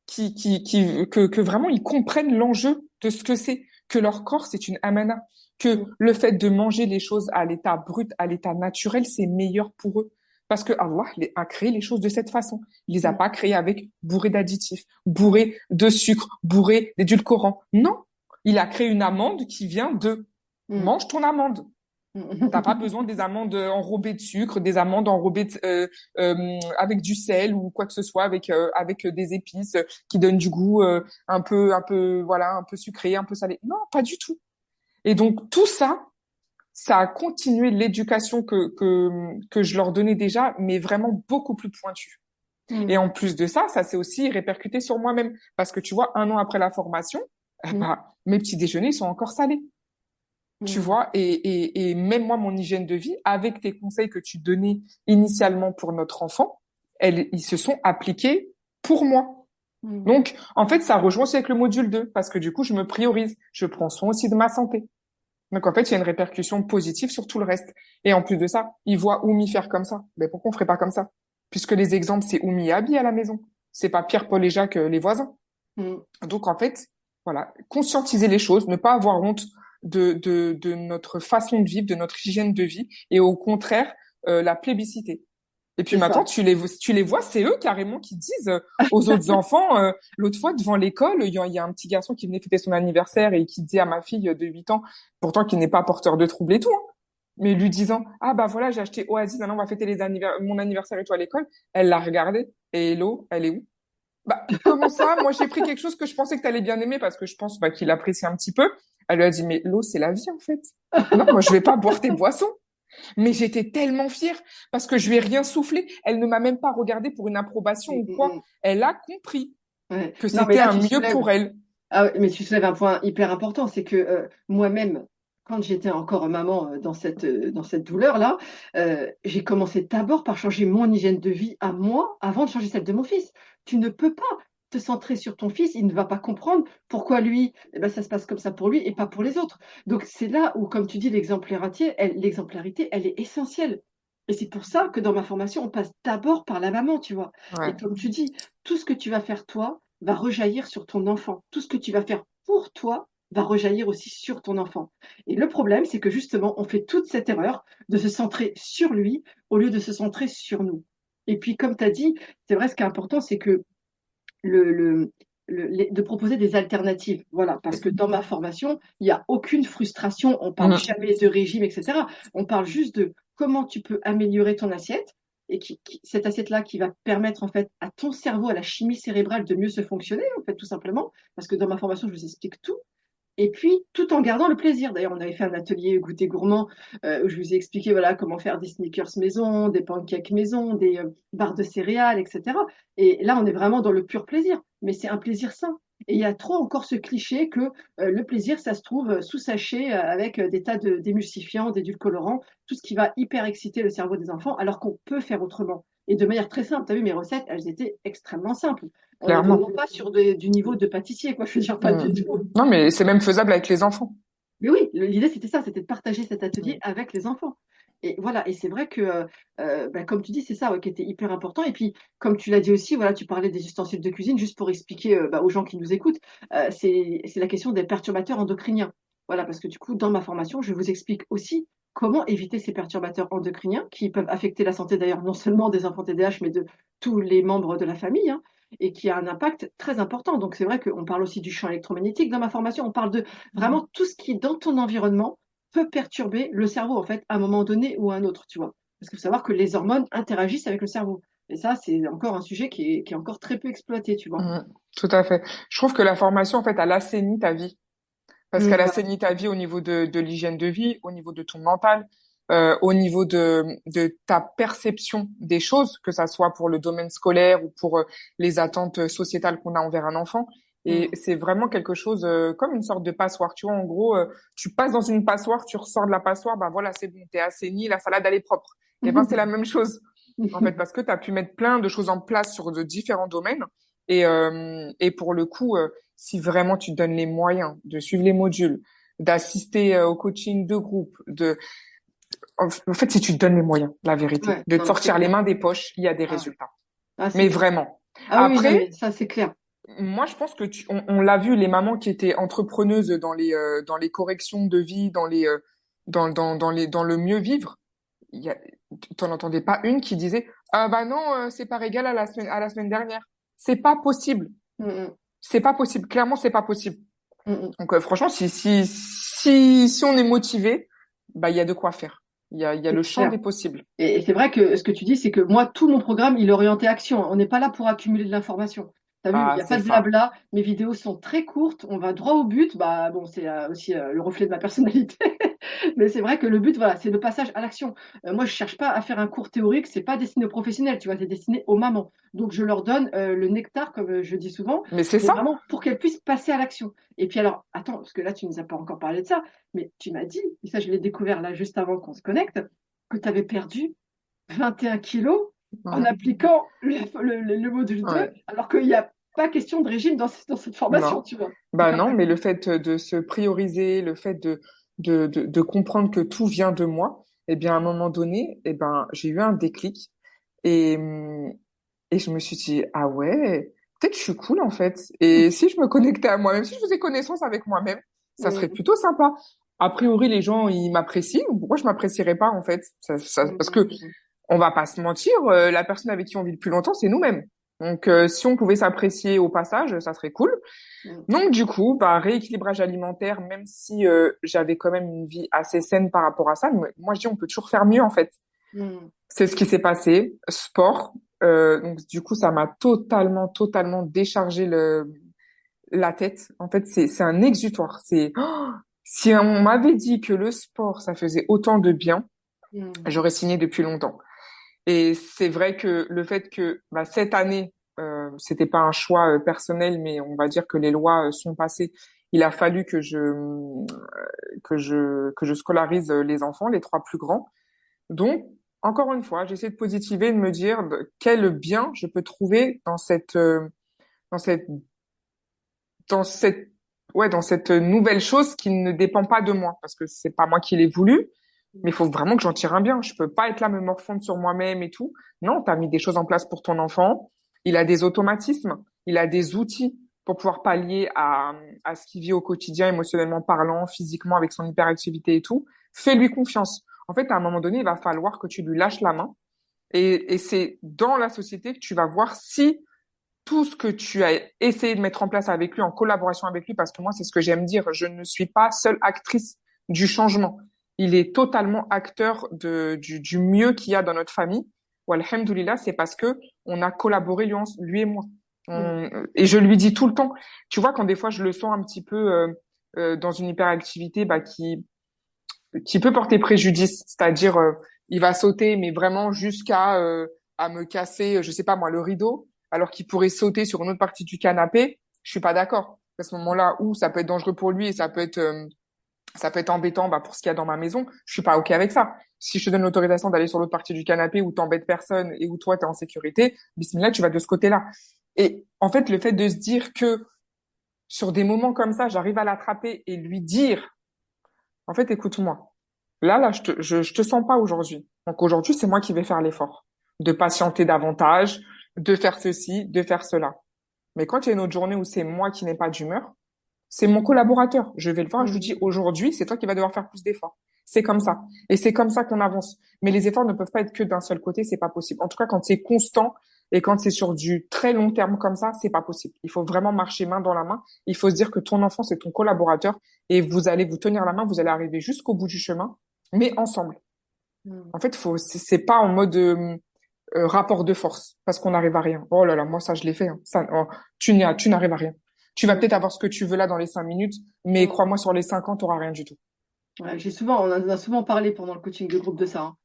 que vraiment ils comprennent l'enjeu de ce que c'est, que leur corps, c'est une amana, que Mm. le fait de manger les choses à l'état brut, à l'état naturel, c'est meilleur pour eux. Parce que Allah a créé les choses de cette façon. Il les a Mm. pas créées avec bourré d'additifs, bourré de sucre, bourré d'édulcorants. Non. Il a créé une amande qui vient de Mm. mange ton amande. T'as pas Mm. besoin des amandes enrobées de sucre, des amandes enrobées avec du sel ou quoi que ce soit, avec des épices qui donnent du goût voilà, un peu sucré, un peu salé. Non, pas du tout. Et donc tout ça, ça a continué l'éducation que je leur donnais déjà, mais vraiment beaucoup plus pointue. Et Mm. en plus de ça, ça s'est aussi répercuté sur moi-même. Parce que tu vois, un an après la formation, eh Mm. ben, mes petits déjeuners sont encore salés. Tu Mm. vois, et même moi, mon hygiène de vie, avec tes conseils que tu donnais initialement pour notre enfant, ils se sont appliqués pour moi. Mm. Donc, en fait, ça rejoint aussi avec le module 2 parce que du coup, je me priorise, je prends soin aussi de ma santé. Donc, en fait, il y a une répercussion positive sur tout le reste. Et en plus de ça, ils voient Oumi faire comme ça. Ben, pourquoi on ferait pas comme ça? Puisque les exemples, c'est Oumi et Abi à la maison. C'est pas Pierre, Paul et Jacques, les voisins. Mm. Donc, en fait, voilà, conscientiser les choses, ne pas avoir honte de notre façon de vivre, de notre hygiène de vie, et au contraire, la plébisciter. Et puis C'est maintenant, ça. tu les vois, c'est eux carrément qui disent aux autres enfants, l'autre fois devant l'école, il y a un petit garçon qui venait fêter son anniversaire et qui disait à ma fille de 8 ans, pourtant qui n'est pas porteur de troubles et tout, hein, mais lui disant, ah bah voilà, j'ai acheté Oasis, maintenant on va fêter mon anniversaire et tout à l'école. Elle l'a regardé, et Hello, elle est où? Bah, comment ça? Moi, j'ai pris quelque chose que je pensais que tu allais bien aimer parce que je pense bah, qu'il apprécie un petit peu. Elle lui a dit, mais l'eau, c'est la vie, en fait. Non, moi, je vais pas boire tes boissons. Mais j'étais tellement fière parce que je lui ai rien soufflé. Elle ne m'a même pas regardée pour une approbation Mm. ou quoi. Mm. Elle a compris Ouais. que Non, mais c'était là, un tu mieux soulèves. pour elle. Ah ouais, mais tu soulèves un point hyper important, c'est que moi-même, quand j'étais encore maman dans cette douleur-là, j'ai commencé d'abord par changer mon hygiène de vie à moi avant de changer celle de mon fils. Tu ne peux pas te centrer sur ton fils, il ne va pas comprendre pourquoi lui, eh ben, ça se passe comme ça pour lui et pas pour les autres. Donc c'est là où, comme tu dis, l'exemplarité, elle est essentielle. Et c'est pour ça que dans ma formation, on passe d'abord par la maman, tu vois. Et Ouais, comme tu dis, tout ce que tu vas faire toi, va rejaillir sur ton enfant. Tout ce que tu vas faire pour toi va rejaillir aussi sur ton enfant. Et le problème, c'est que justement, on fait toute cette erreur de se centrer sur lui au lieu de se centrer sur nous. Et puis, comme tu as dit, c'est vrai, ce qui est important, c'est que le, le, de proposer des alternatives. Voilà, parce que dans ma formation, il n'y a aucune frustration, on parle Mhm. jamais de régime, etc. On parle juste de comment tu peux améliorer ton assiette et cette assiette-là qui va permettre en fait à ton cerveau, à la chimie cérébrale de mieux se fonctionner, en fait, tout simplement. Parce que dans ma formation, je vous explique tout. Et puis, tout en gardant le plaisir. D'ailleurs, on avait fait un atelier goûter gourmand où je vous ai expliqué voilà, comment faire des sneakers maison, des pancakes maison, des barres de céréales, etc. Et là, on est vraiment dans le pur plaisir. Mais c'est un plaisir sain. Et il y a trop encore ce cliché que le plaisir, ça se trouve sous sachet avec des tas d'émulsifiants, d'édulcorants, tout ce qui va hyper exciter le cerveau des enfants, alors qu'on peut faire autrement. Et de manière très simple. Tu as vu, mes recettes, elles étaient extrêmement simples. On n'est Clairement. vraiment pas sur du niveau de pâtissier, quoi. Je veux dire, pas du Mhm. tout. Non, mais c'est même faisable avec les enfants. Mais oui, l'idée c'était ça, c'était de partager cet atelier Mm. avec les enfants. Et voilà, et c'est vrai que, bah, comme tu dis, c'est ça ouais, qui était hyper important. Et puis, comme tu l'as dit aussi, voilà, tu parlais des ustensiles de cuisine, juste pour expliquer bah, aux gens qui nous écoutent, c'est la question des perturbateurs endocriniens. Voilà, parce que du coup, dans ma formation, je vous explique aussi comment éviter ces perturbateurs endocriniens qui peuvent affecter la santé d'ailleurs non seulement des enfants TDAH, mais de tous les membres de la famille, hein, et qui a un impact très important. Donc, c'est vrai qu'on parle aussi du champ électromagnétique dans ma formation, on parle de Mm. vraiment tout ce qui, dans ton environnement, peut perturber le cerveau, en fait, à un moment donné ou à un autre, tu vois. Parce qu'il faut savoir que les hormones interagissent avec le cerveau. Et ça, c'est encore un sujet qui est encore très peu exploité, tu vois. Mm. Tout à fait. Je trouve que la formation, en fait, elle assainit ta vie. Parce qu'elle Voilà. assainit ta vie au niveau de l'hygiène de vie, au niveau de ton mental, au niveau de ta perception des choses, que ça soit pour le domaine scolaire ou pour les attentes sociétales qu'on a envers un enfant. Et Mm. c'est vraiment quelque chose comme une sorte de passoire. Tu vois, en gros, tu passes dans une passoire, tu ressors de la passoire, bah voilà, c'est bon, t'es assaini, la salade, elle est propre. Et ben, c'est la même chose, en fait, parce que tu as pu mettre plein de choses en place sur de différents domaines. Et pour le coup, si vraiment tu te donnes les moyens de suivre les modules, d'assister au coaching de groupe, en fait, si tu te donnes les moyens, la vérité, Ouais, de te non, mais c'est sortir les clair. mains des poches, il y a des Ah, résultats. ah, c'est Mais clair. vraiment. Ah oui, oui, non, mais Après, ça, c'est clair. moi, je pense que on l'a vu, les mamans qui étaient entrepreneuses dans les corrections de vie, dans le mieux vivre, il y a, t'en entendais pas une qui disait, ah bah non, c'est pas égal à la semaine dernière. C'est pas possible. Mm, mm, C'est pas possible. Clairement, c'est pas possible. mm, mm. Donc, franchement, si on est motivé, bah, il y a de quoi faire. Il y a C'est le champ clair. des possibles. Et c'est vrai que ce que tu dis, c'est que moi, tout mon programme, il est orienté action. On n'est pas là pour accumuler de l'information. Tu as vu, il Ah, n'y a pas c'est de ça. blabla. Mes vidéos sont très courtes. On va droit au but. Bah, bon, c'est aussi le reflet de ma personnalité. Mais c'est vrai que le but, voilà, c'est le passage à l'action. Moi, je cherche pas à faire un cours théorique. C'est pas destiné aux professionnels, tu vois, c'est destiné aux mamans. Donc, je leur donne le nectar, comme je dis souvent, Mais c'est mais ça. vraiment pour qu'elles puissent passer à l'action. Et puis alors, attends, parce que là, tu nous as pas encore parlé de ça, mais tu m'as dit, et ça, je l'ai découvert là juste avant qu'on se connecte, que tu avais perdu 21 kilos en Ouais. appliquant le module 2, Ouais. alors qu'il n'y a pas question de régime dans cette formation, Non. tu vois. Bah non, mais le fait de se prioriser, le fait de comprendre que tout vient de moi, eh bien, à un moment donné, eh ben, j'ai eu un déclic et, et je me suis dit, ah ouais, peut-être je suis cool en fait. Et si je me connectais à moi-même, si je faisais connaissance avec moi-même, ça serait Mm, plutôt sympa. A priori, les gens, ils m'apprécient. Pourquoi je m'apprécierais pas en fait? Parce que mm, on va pas se mentir, la personne avec qui on vit le plus longtemps, c'est nous-mêmes. Donc, si on pouvait s'apprécier au passage, ça serait cool. mm, Donc, du coup, bah, rééquilibrage alimentaire, même si j'avais quand même une vie assez saine par rapport à ça, mais moi, je dis, on peut toujours faire mieux, en fait. mm, C'est ce qui s'est passé. Sport. Donc, du coup, ça m'a totalement déchargé la tête. En fait, c'est un exutoire. Si on m'avait dit que le sport, ça faisait autant de bien, mm, j'aurais signé depuis longtemps. Et c'est vrai que le fait que bah, cette année, c'était pas un choix personnel, mais on va dire que les lois sont passées. Il a fallu que je scolarise les enfants, les trois plus grands. Donc, encore une fois, j'essaie de positiver, de me dire quel bien je peux trouver dans cette, dans cette, dans cette nouvelle chose qui ne dépend pas de moi, parce que c'est pas moi qui l'ai voulu. Mais il faut vraiment que j'en tire un bien. Je peux pas être là, me morfondre sur moi-même et tout. Non, tu as mis des choses en place pour ton enfant. Il a des automatismes. Il a des outils pour pouvoir pallier à ce qu'il vit au quotidien, émotionnellement parlant, physiquement, avec son hyperactivité et tout. Fais-lui confiance. En fait, à un moment donné, il va falloir que tu lui lâches la main. Et c'est dans la société que tu vas voir si tout ce que tu as essayé de mettre en place avec lui, en collaboration avec lui, parce que moi, c'est ce que j'aime dire, je ne suis pas seule actrice du changement. Il est totalement acteur du mieux qu'il y a dans notre famille. Ou alhamdoulilah, c'est parce que on a collaboré lui et moi. mm. Et je lui dis tout le temps, tu vois, quand des fois je le sens un petit peu dans une hyperactivité bah, qui peut porter préjudice, c'est-à-dire il va sauter, mais vraiment jusqu'à à me casser, je sais pas moi, le rideau, alors qu'il pourrait sauter sur une autre partie du canapé. Je suis pas d'accord. À ce moment-là, où ça peut être dangereux pour lui et ça peut être embêtant bah, pour ce qu'il y a dans ma maison, je suis pas OK avec ça. Si je te donne l'autorisation d'aller sur l'autre partie du canapé où t'embêtes personne et où toi t'es en sécurité, bismillah, tu vas de ce côté-là. Et en fait, le fait de se dire que sur des moments comme ça, j'arrive à l'attraper et lui dire En fait, écoute-moi. Là, je te sens pas aujourd'hui. Donc aujourd'hui, c'est moi qui vais faire l'effort de patienter davantage, de faire ceci, de faire cela. Mais quand il y a une autre journée où c'est moi qui n'ai pas d'humeur, c'est mon collaborateur. Je vais le voir, je lui dis Mm. aujourd'hui, c'est toi qui vas devoir faire plus d'efforts. C'est comme ça. Et c'est comme ça qu'on avance. Mais les efforts ne peuvent pas être que d'un seul côté, c'est pas possible. En tout cas, quand c'est constant et quand c'est sur du très long terme comme ça, c'est pas possible. Il faut vraiment marcher main dans la main. Il faut se dire que ton enfant, c'est ton collaborateur et vous allez vous tenir la main, vous allez arriver jusqu'au bout du chemin, mais ensemble. Mm. En fait, c'est pas en mode rapport de force parce qu'on n'arrive à rien. Oh là là, moi ça je l'ai fait. Hein. Ça, oh, tu n'arrives à rien. Tu vas Ouais. peut-être avoir ce que tu veux là dans les 5 minutes, mais Mm. crois-moi, sur les 5 ans, tu n'auras rien du tout. Ouais, on en a souvent parlé pendant le coaching de groupe de ça, hein.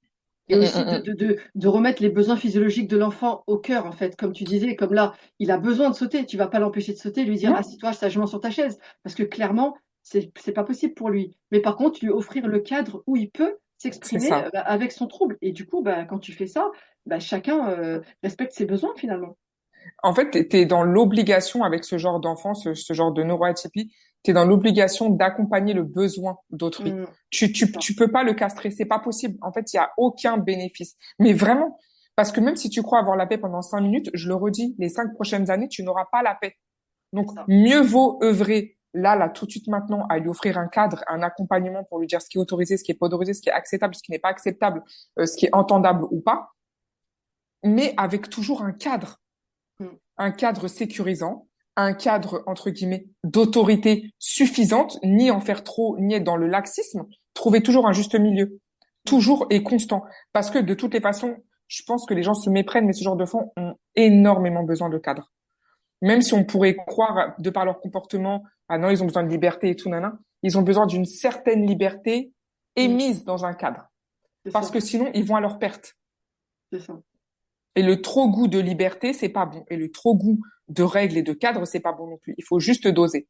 Et Mm, aussi mm, mm, de remettre les besoins physiologiques de l'enfant au cœur, en fait. Comme tu disais, comme là, il a besoin de sauter. Tu vas pas l'empêcher de sauter, lui mm. dire Non, assis-toi sagement sur ta chaise. Parce que clairement, c'est pas possible pour lui. Mais par contre, lui offrir le cadre où il peut c'est s'exprimer ça. bah, avec son trouble. Et du coup, bah, quand tu fais ça, bah, chacun respecte ses besoins finalement. En fait, t'es dans l'obligation avec ce genre d'enfant, ce genre de neuroatypie, t'es dans l'obligation d'accompagner le besoin d'autrui. Mm, Tu, c'est ça. tu peux pas le castrer, c'est pas possible. En fait, il y a aucun bénéfice. Mais vraiment, parce que même si tu crois avoir la paix pendant 5 minutes, je le redis, les 5 prochaines années, tu n'auras pas la paix. C'est Donc, ça. mieux vaut œuvrer là, tout de suite maintenant, à lui offrir un cadre, un accompagnement pour lui dire ce qui est autorisé, ce qui est pas autorisé, ce qui est acceptable, ce qui n'est pas acceptable, ce qui est entendable ou pas, mais avec toujours Mm, un cadre sécurisant, un cadre, entre guillemets, d'autorité suffisante, ni en faire trop, ni être dans le laxisme, trouver toujours un juste milieu, mm. toujours et constant. Parce que de toutes les façons, je pense que les gens se méprennent, mais ce genre de enfants ont énormément besoin de cadre. Même si on pourrait croire, de par leur comportement, ah non, ils ont besoin de liberté et tout, nana, ils ont besoin d'une certaine liberté Mm. émise dans un cadre. C'est Parce ça. que sinon, ils vont à leur perte. C'est ça. Et le trop goût de liberté, c'est pas bon. Et le trop goût de règles et de cadres, c'est pas bon non plus. Il faut juste doser.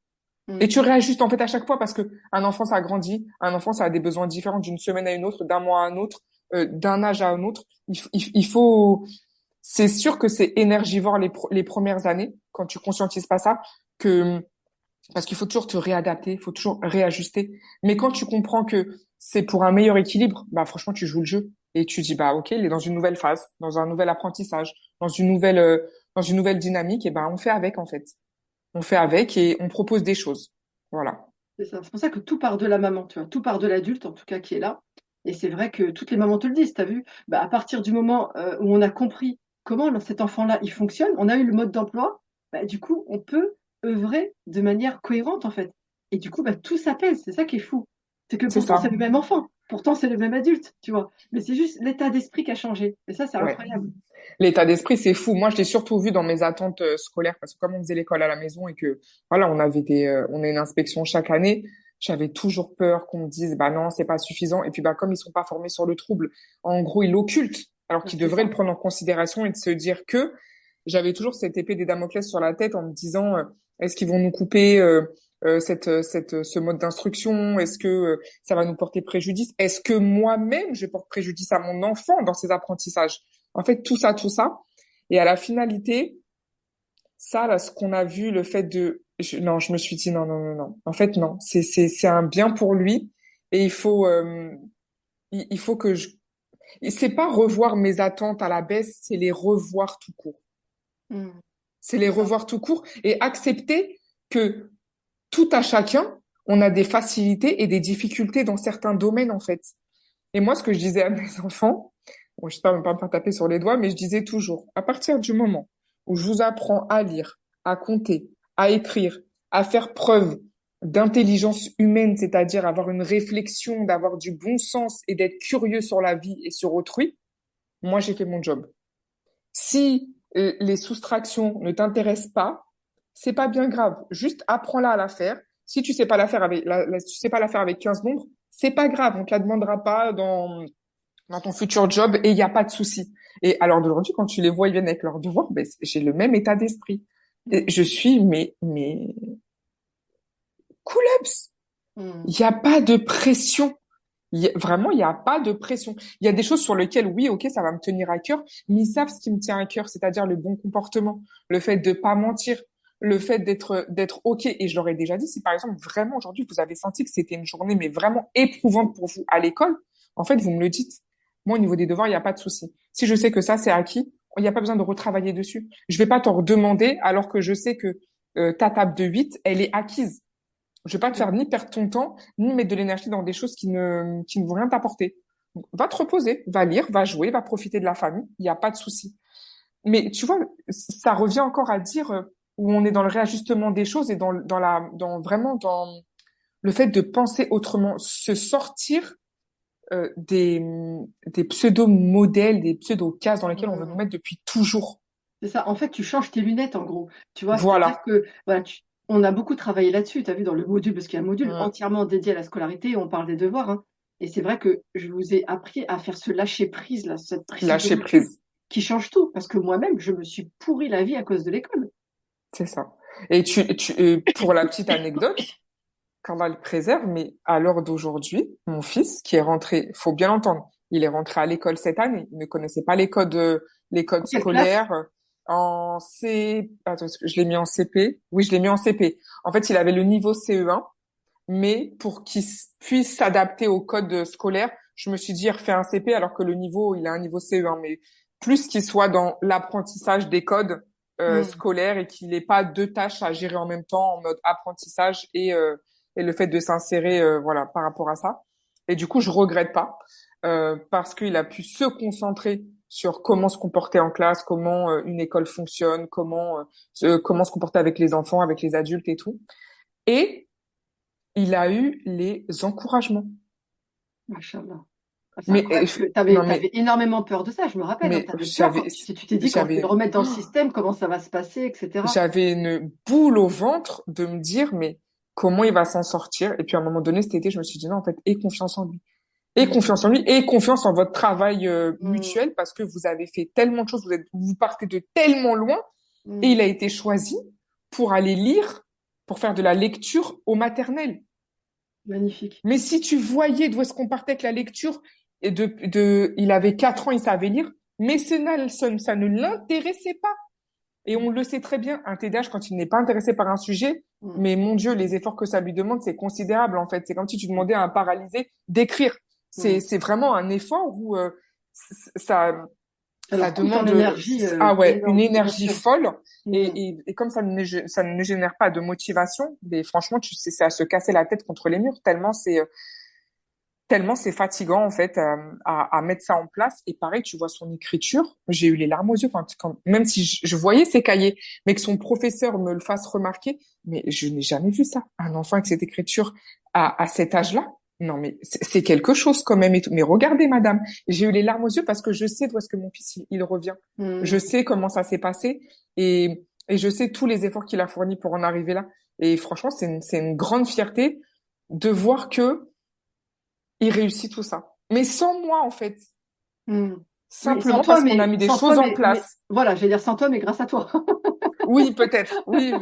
Et Mm. tu réajustes en fait à chaque fois parce que un enfant, ça grandit. Un enfant, ça a des besoins différents d'une semaine à une autre, d'un mois à un autre, d'un âge à un autre. Il faut, c'est sûr que c'est énergivore les premières années quand tu conscientises pas ça, que parce qu'il faut toujours te réadapter, il faut toujours réajuster. Mais quand tu comprends que c'est pour un meilleur équilibre, bah franchement, tu joues le jeu et tu dis bah ok, il est dans une nouvelle phase, dans un nouvel apprentissage, dans une nouvelle dynamique, et ben on fait avec en fait. On fait avec et on propose des choses. Voilà. C'est ça. C'est pour ça que tout part de la maman, tu vois, tout part de l'adulte, en tout cas, qui est là. Et c'est vrai que toutes les mamans te le disent, tu as vu, bah, à partir du moment où on a compris comment cet enfant-là, il fonctionne, on a eu le mode d'emploi, bah, du coup, on peut œuvrer de manière cohérente, en fait. Et du coup, bah, tout s'apaise, c'est ça qui est fou. C'est que C'est pourtant, c'est ça. le même enfant, pourtant, c'est le même adulte, tu vois. Mais c'est juste l'état d'esprit qui a changé. Et ça, c'est Ouais. incroyable. L'état d'esprit, c'est fou. Moi, je l'ai surtout vu dans mes attentes scolaires parce que comme on faisait l'école à la maison et que voilà, on a une inspection chaque année, j'avais toujours peur qu'on me dise bah non, c'est pas suffisant. Et puis bah comme ils sont pas formés sur le trouble, en gros, ils l'occultent alors qu'ils C'est devraient ça. le prendre en considération et de se dire que j'avais toujours cette épée des Damoclès sur la tête en me disant est-ce qu'ils vont nous couper ce mode d'instruction? Est-ce que ça va nous porter préjudice? Est-ce que moi-même je porte préjudice à mon enfant dans ses apprentissages? En fait, tout ça. Et à la finalité, ça, là, ce qu'on a vu, le fait de, non, je me suis dit non, non, non, non. En fait, non, c'est un bien pour lui et il faut que je, c'est pas revoir mes attentes à la baisse, c'est les revoir tout court. Mm. C'est les C'est ça. revoir tout court et accepter que tout à chacun, on a des facilités et des difficultés dans certains domaines, en fait. Et moi, ce que je disais à mes enfants, bon, je sais pas, même pas me faire taper sur les doigts, mais je disais toujours, à partir du moment où je vous apprends à lire, à compter, à écrire, à faire preuve d'intelligence humaine, c'est-à-dire avoir une réflexion, d'avoir du bon sens et d'être curieux sur la vie et sur autrui, moi, j'ai fait mon job. Si les soustractions ne t'intéressent pas, c'est pas bien grave. Juste apprends-la à la faire. Si tu sais pas la faire avec, tu sais pas la faire avec 15 nombres, c'est pas grave. On te la demandera pas dans ton futur job et il n'y a pas de souci. Et alors d'aujourd'hui, quand tu les vois, ils viennent avec leurs devoirs, ben, j'ai le même état d'esprit. Et Mm. je suis, mais, cool-ups. Il Mm. n'y a pas de pression. Vraiment, il n'y a pas de pression. Il y a des choses sur lesquelles, oui, ok, ça va me tenir à cœur, mais ils savent ce qui me tient à cœur, c'est-à-dire le bon comportement, le fait de pas mentir, le fait d'être OK. Et je leur ai déjà dit, si par exemple, vraiment aujourd'hui, vous avez senti que c'était une journée, mais vraiment éprouvante pour vous à l'école, en fait, vous me le dites. Moi, au niveau des devoirs, il n'y a pas de souci. Si je sais que ça, c'est acquis, il n'y a pas besoin de retravailler dessus. Je vais pas t'en redemander alors que je sais que ta table de 8, elle est acquise. Je vais pas te faire ni perdre ton temps, ni mettre de l'énergie dans des choses qui ne vont rien t'apporter. Va te reposer, va lire, va jouer, va profiter de la famille. Il n'y a pas de souci. Mais tu vois, ça revient encore à dire où on est dans le réajustement des choses et vraiment dans le fait de penser autrement, se sortir euh, des, des pseudo-modèles, des pseudo-cases dans lesquelles on veut nous Mm. mettre depuis toujours. C'est ça. En fait, tu changes tes lunettes, en gros. Tu vois, c'est-à-dire Voilà. que voilà, on a beaucoup travaillé là-dessus, tu as vu, dans le module, parce qu'il y a un module Mm. entièrement dédié à la scolarité, on parle des devoirs, hein. Et c'est vrai que je vous ai appris à faire ce lâcher-prise, là, cette prise de Lâcher recul prise. qui change tout. Parce que moi-même, je me suis pourri la vie à cause de l'école. C'est ça. Et pour la petite anecdote, qu'Allah le préserve, mais à l'heure d'aujourd'hui, mon fils, qui est rentré, faut bien l'entendre, il est rentré à l'école cette année, il ne connaissait pas les codes Quelle classe? scolaires en C, attends, est-ce que je l'ai mis en CP? Oui, je l'ai mis en CP. En fait, il avait le niveau CE1, mais pour qu'il puisse s'adapter au code scolaire, je me suis dit, refais un CP alors que le niveau, il a un niveau CE1, mais plus qu'il soit dans l'apprentissage des codes Hmm. scolaires et qu'il n'ait pas deux tâches à gérer en même temps en mode apprentissage et le fait de s'insérer voilà par rapport à ça. Et du coup, je regrette pas parce qu'il a pu se concentrer sur comment se comporter en classe, comment une école fonctionne, comment se comporter avec les enfants, avec les adultes et tout. Et il a eu les encouragements. Machallah. Ah, c'est Mais incroyable que non t'avais énormément peur de ça, je me rappelle, hein, mais t'avais peur quand tu t'es dit quand je vais le j'avais remettre dans le système, comment ça va se passer, etc. j'avais une boule au ventre de me dire mais comment il va s'en sortir. Et puis à un moment donné cet été je me suis dit non en fait aie confiance en lui, aie Hmm. confiance en lui, aie confiance en votre travail Hmm. mutuel parce que vous avez fait tellement de choses, vous partez de tellement loin et Hmm. il a été choisi pour aller lire, pour faire de la lecture au maternel. Magnifique. Mais si tu voyais d'où est-ce qu'on partait avec la lecture, il avait 4 ans, il savait lire, mais ça ne l'intéressait pas. Et on le sait très bien, un TDAH, quand il n'est pas intéressé par un sujet, Hmm. mais mon Dieu, les efforts que ça lui demande, c'est considérable, en fait. C'est comme si tu demandais à un paralysé d'écrire. Hmm. C'est vraiment un effort où ça, Ça ça leur coûte en demande, énergie ah ouais, une énorme, bien énergie sûr. folle. Hmm. Et comme ça ne génère pas de motivation, mais franchement, tu sais, c'est à se casser la tête contre les murs, tellement c'est fatigant en fait à mettre ça en place. Et pareil, tu vois son écriture, j'ai eu les larmes aux yeux même si je voyais ses cahiers, mais que son professeur me le fasse remarquer, mais je n'ai jamais vu ça. Un enfant avec cette écriture à cet âge-là, non mais c'est quelque chose quand même et tout. Mais regardez madame, j'ai eu les larmes aux yeux parce que je sais d'où est-ce que mon fils il revient. Je Hmm. sais comment ça s'est passé et je sais tous les efforts qu'il a fournis pour en arriver là. Et franchement, c'est une grande fierté de voir que il réussit tout ça. Mais sans moi, en fait. Hmm. Oui, Simplement parce qu'on a mis des sans toi, choses en mais place. voilà, je vais dire sans toi, mais grâce à toi. Oui, peut-être. Oui,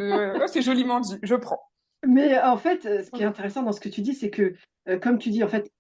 c'est joliment dit. Je prends. Mais en fait, ce qui est intéressant dans ce que tu dis, c'est que, comme tu dis, en fait,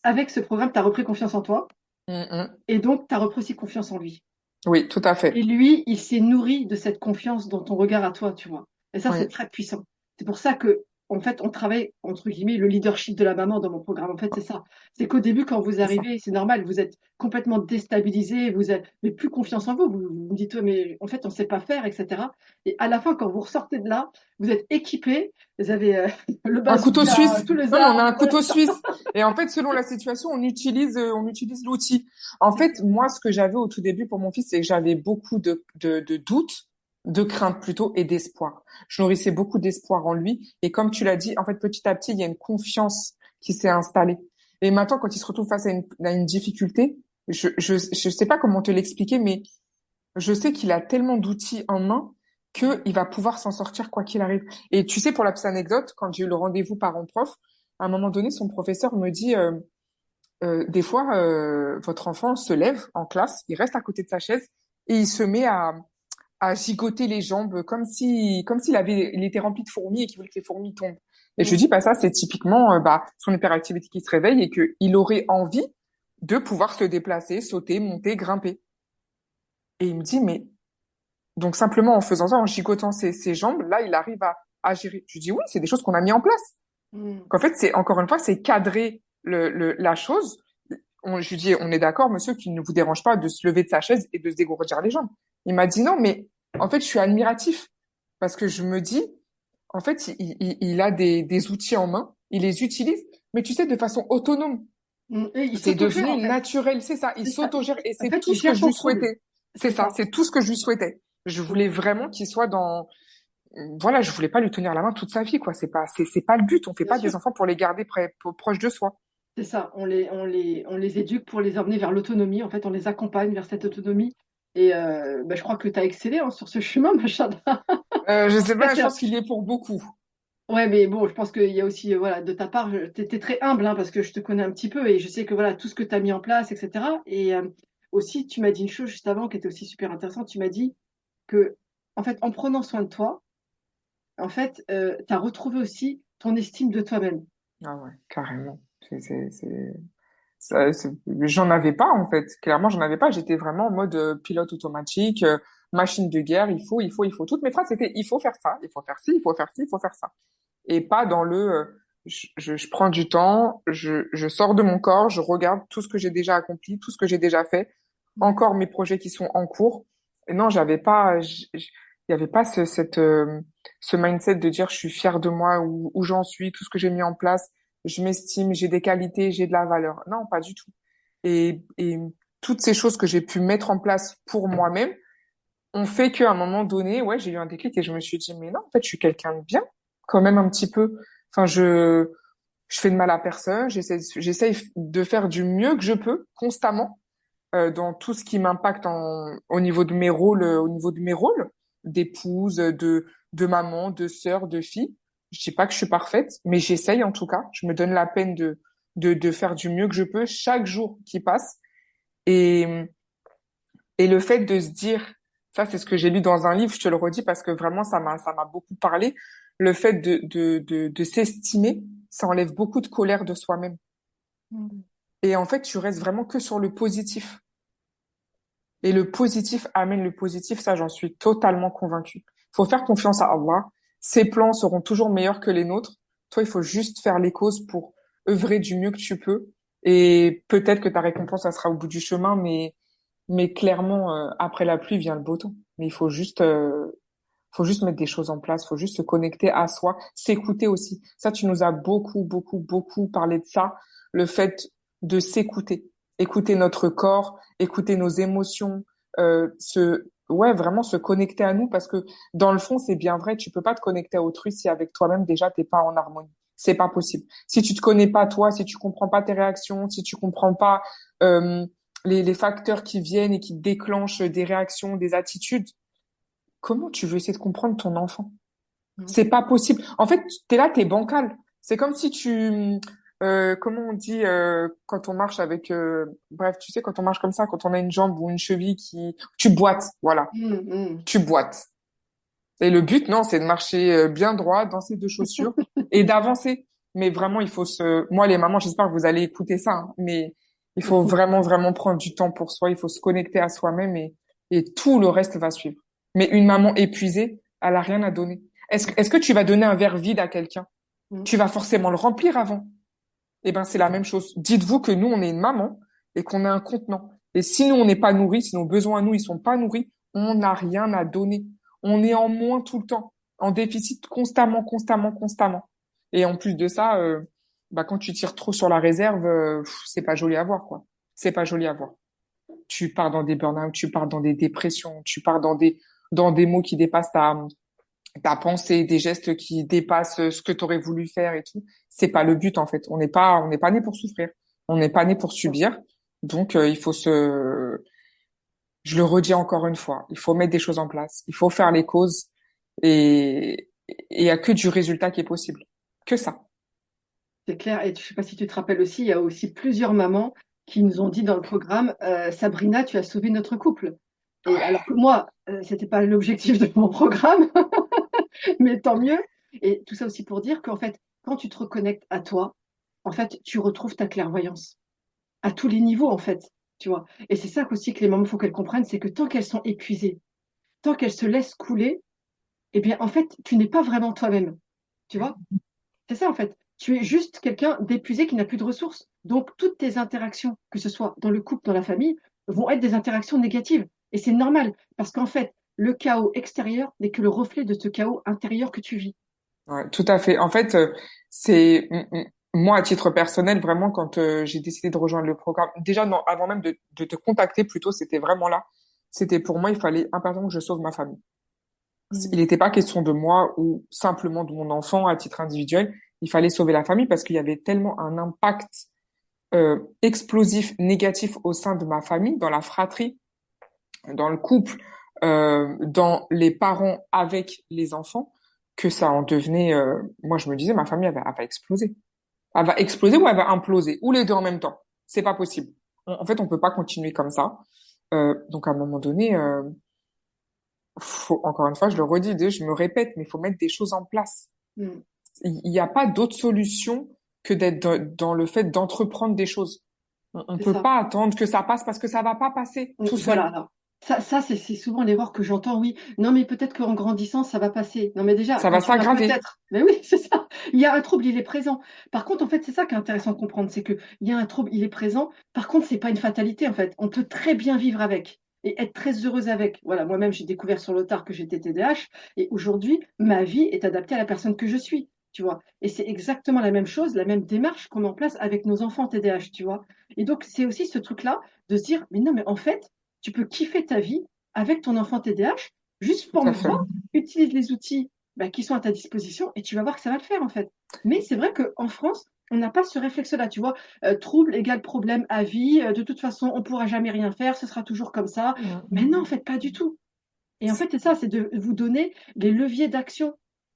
avec ce programme, tu as repris confiance en toi Mm. et donc tu as repris aussi confiance en lui. Oui, tout à Et fait. lui, il s'est nourri de cette confiance dans ton regard à toi, tu vois. Et ça, c'est Oui. très puissant. C'est pour ça que, en fait, on travaille, entre guillemets, le leadership de la maman dans mon programme. En fait, c'est ça. C'est qu'au début, quand vous C'est ça. arrivez, c'est normal, vous êtes complètement déstabilisé, vous avez mais plus confiance en vous. Vous me dites, ouais, mais en fait, on ne sait pas faire, etc. Et à la fin, quand vous ressortez de là, vous êtes équipé, vous avez le Un couteau bazooka, suisse. tous les Non, mais on a armes. un couteau suisse. Et en fait, selon la situation, on utilise l'outil. En fait, moi, ce que j'avais au tout début pour mon fils, c'est que j'avais beaucoup de doutes, de craintes plutôt, et d'espoir. Je nourrissais beaucoup d'espoir en lui. Et comme tu l'as dit, en fait, petit à petit, il y a une confiance qui s'est installée. Et maintenant, quand il se retrouve face à une difficulté, je sais pas comment te l'expliquer, mais je sais qu'il a tellement d'outils en main qu'il va pouvoir s'en sortir quoi qu'il arrive. Et tu sais, pour la petite anecdote, quand j'ai eu le rendez-vous parent-prof, à un moment donné, son professeur me dit, des fois, votre enfant se lève en classe, il reste à côté de sa chaise et il se met à gigoter les jambes comme il était rempli de fourmis et qu'il voulait que les fourmis tombent. Et je lui Mm. dis, bah, ça, c'est typiquement, son hyperactivité qui se réveille et qu'il aurait envie de pouvoir se déplacer, sauter, monter, grimper. Et il me dit, Donc simplement en faisant ça, en gigotant ses jambes, là, il arrive à gérer. Je dis oui, c'est des choses qu'on a mis en place. Mm. Qu'en fait, c'est encore une fois, c'est cadrer la chose. Je lui dis, on est d'accord, monsieur, qu'il ne vous dérange pas de se lever de sa chaise et de se dégourdir les jambes. Il m'a dit non, mais en fait, je suis admiratif parce que je me dis, en fait, il a des outils en main, il les utilise, mais tu sais, de façon autonome. Mm. Et il C'est s'autogère, devenu en fait. naturel, c'est ça. Il C'est ça. s'autogère et En c'est fait, tout il ce que gère je son lui trouble. souhaitais. C'est C'est ça, ça. c'est tout ce que je lui souhaitais. Je voulais Mm. vraiment qu'il soit dans, voilà, je voulais pas lui tenir la main toute sa vie, quoi. C'est pas le but. On fait Bien pas sûr. des enfants pour les garder proches de soi. C'est ça, on les éduque pour les emmener vers l'autonomie. En fait, on les accompagne vers cette autonomie. Et bah, je crois que tu as excellé hein, sur ce chemin, Machada. Je En tout sais cas, pas, je pense qu'il y est pour beaucoup. ouais, mais bon, je pense qu'il y a aussi, voilà, de ta part, tu étais très humble hein, parce que je te connais un petit peu et je sais que voilà, tout ce que tu as mis en place, etc. Et aussi, tu m'as dit une chose juste avant qui était aussi super intéressante. Tu m'as dit que, en fait, en prenant soin de toi, en fait, tu as retrouvé aussi ton estime de toi-même. Ah ouais, carrément. J'en avais pas, en fait. Clairement, j'en avais pas. J'étais vraiment en mode pilote automatique, machine de guerre. Il faut. Toutes mes phrases, c'était il faut faire ça, il faut faire ci, il faut faire ci, il faut faire ça. Et pas dans je prends du temps, je sors de mon corps, je regarde tout ce que j'ai déjà accompli, tout ce que j'ai déjà fait, encore mes projets qui sont en cours. Et non, j'avais pas, il y avait pas ce mindset de dire je suis fière de moi, où j'en suis, tout ce que j'ai mis en place, je m'estime, j'ai des qualités, j'ai de la valeur. Non, pas du tout. Et toutes ces choses que j'ai pu mettre en place pour moi-même ont fait qu'à un moment donné, ouais, j'ai eu un déclic et je me suis dit, mais non, en fait, je suis quelqu'un de bien, quand même un petit peu. Enfin, je fais de mal à personne, j'essaie de faire du mieux que je peux constamment dans tout ce qui m'impacte au niveau de mes rôles, d'épouse, de maman, de sœur, de fille. Je dis pas que je suis parfaite, mais j'essaye en tout cas. Je me donne la peine de faire du mieux que je peux chaque jour qui passe. Et, et le fait de se dire, ça c'est ce que j'ai lu dans un livre, je te le redis parce que vraiment ça m'a beaucoup parlé. Le fait de s'estimer, ça enlève beaucoup de colère de soi-même. Mm. Et en fait, tu restes vraiment que sur le positif. Et le positif amène le positif, ça j'en suis totalement convaincue. Faut faire confiance à Allah. Ses plans seront toujours meilleurs que les nôtres. Toi, il faut juste faire les causes pour œuvrer du mieux que tu peux. Et peut-être que ta récompense, ça sera au bout du chemin, mais clairement, après la pluie vient le beau temps. Mais faut juste mettre des choses en place. Faut juste se connecter à soi, s'écouter aussi. Ça, tu nous as beaucoup, beaucoup, beaucoup parlé de ça. Le fait de s'écouter, écouter notre corps, écouter nos émotions, ouais, vraiment se connecter à nous parce que dans le fond, c'est bien vrai. Tu peux pas te connecter à autrui si avec toi-même déjà t'es pas en harmonie. C'est pas possible. Si tu te connais pas toi, si tu comprends pas tes réactions, si tu comprends pas euh, les facteurs qui viennent et qui déclenchent des réactions, des attitudes, comment tu veux essayer de comprendre ton enfant? Mm. C'est pas possible. En fait, t'es là, t'es bancal. C'est comme si comment on dit quand on marche avec, bref, tu sais, quand on marche comme ça, quand on a une jambe ou une cheville tu boites, voilà, Mm. Mm. tu boites. Et le but, non, c'est de marcher bien droit dans ses deux chaussures et d'avancer. Mais vraiment, moi, les mamans, j'espère que vous allez écouter ça, hein, mais il faut vraiment, vraiment prendre du temps pour soi. Il faut se connecter à soi-même et tout le reste va suivre. Mais une maman épuisée, elle a rien à donner. Est-ce que tu vas donner un verre vide à quelqu'un? Mm. Tu vas forcément le remplir avant. Eh ben, c'est la même chose. Dites-vous que nous, on est une maman et qu'on est un contenant. Et si nous, on n'est pas nourris, si nos besoins à nous, ils sont pas nourris, on n'a rien à donner. On est en moins tout le temps, en déficit constamment, constamment, constamment. Et en plus de ça, bah, quand tu tires trop sur la réserve, c'est pas joli à voir, quoi. C'est pas joli à voir. Tu pars dans des burn-out, tu pars dans des dépressions, tu pars dans des mots qui dépassent ta pensée, des gestes qui dépassent ce que tu aurais voulu faire et tout. C'est pas le but en fait. On n'est pas né pour souffrir. On n'est pas né pour subir. Donc je le redis encore une fois, il faut mettre des choses en place. Il faut faire les causes et il y a que du résultat qui est possible. Que ça. C'est clair. Et je sais pas si tu te rappelles aussi, il y a aussi plusieurs mamans qui nous ont dit dans le programme, Sabrina, tu as sauvé notre couple. Et alors que moi, c'était pas l'objectif de mon programme, mais tant mieux. Et tout ça aussi pour dire qu'en fait, quand tu te reconnectes à toi, en fait, tu retrouves ta clairvoyance à tous les niveaux, en fait, tu vois. Et c'est ça aussi que les mamans, faut qu'elles comprennent, c'est que tant qu'elles sont épuisées, tant qu'elle se laisse couler, eh bien, en fait, tu n'es pas vraiment toi-même. Tu vois? C'est ça, en fait. Tu es juste quelqu'un d'épuisé qui n'a plus de ressources. Donc, toutes tes interactions, que ce soit dans le couple, dans la famille, vont être des interactions négatives. Et c'est normal, parce qu'en fait, le chaos extérieur n'est que le reflet de ce chaos intérieur que tu vis. Ouais, tout à fait. En fait, moi, à titre personnel, vraiment, quand j'ai décidé de rejoindre le programme, déjà, non, avant même de te contacter, plutôt, c'était vraiment là. C'était pour moi, il fallait impérativement que je sauve ma famille. Il Mm. n'était pas question de moi ou simplement de mon enfant à titre individuel. Il fallait sauver la famille parce qu'il y avait tellement un impact explosif, négatif au sein de ma famille, dans la fratrie, dans le couple, dans les parents avec les enfants, que ça en devenait. Moi, je me disais, ma famille, elle va exploser. Elle va exploser ou elle va imploser, ou les deux en même temps. C'est pas possible. En fait, on peut pas continuer comme ça. Donc, à un moment donné, faut, encore une fois, je le redis, je me répète, mais il faut mettre des choses en place. Mm. Il n'y a pas d'autre solution que d'être dans le fait d'entreprendre des choses. On C'est peut ça. pas attendre que ça passe parce que ça va pas passer tout Voilà, seul. alors, ça c'est souvent l'erreur que j'entends, oui. Non, mais peut-être qu'en grandissant, ça va passer. Non, mais déjà, Ça quand va tu as un s'aggraver. peut-être, mais oui, c'est ça. Il y a un trouble, il est présent. Par contre, en fait, c'est ça qui est intéressant de comprendre, c'est qu'il y a un trouble, il est présent. Par contre, c'est pas une fatalité, en fait. On peut très bien vivre avec et être très heureuse avec. Voilà, moi-même, j'ai découvert sur le tard que j'étais TDAH et aujourd'hui, ma vie est adaptée à la personne que je suis, tu vois. Et c'est exactement la même chose, la même démarche qu'on met en place avec nos enfants TDAH, tu vois. Et donc, c'est aussi ce truc-là de se dire, mais non, mais en fait, tu peux kiffer ta vie avec ton enfant TDAH, juste Tout à forme fait. toi, utilise les outils qui sont à ta disposition et tu vas voir que ça va le faire en fait. Mais c'est vrai qu'en France, on n'a pas ce réflexe-là, tu vois. Trouble égale problème à vie, de toute façon, on ne pourra jamais rien faire, ce sera toujours comme ça. Mais non, en fait, pas du tout. Et en fait, c'est ça, c'est de vous donner les leviers d'action.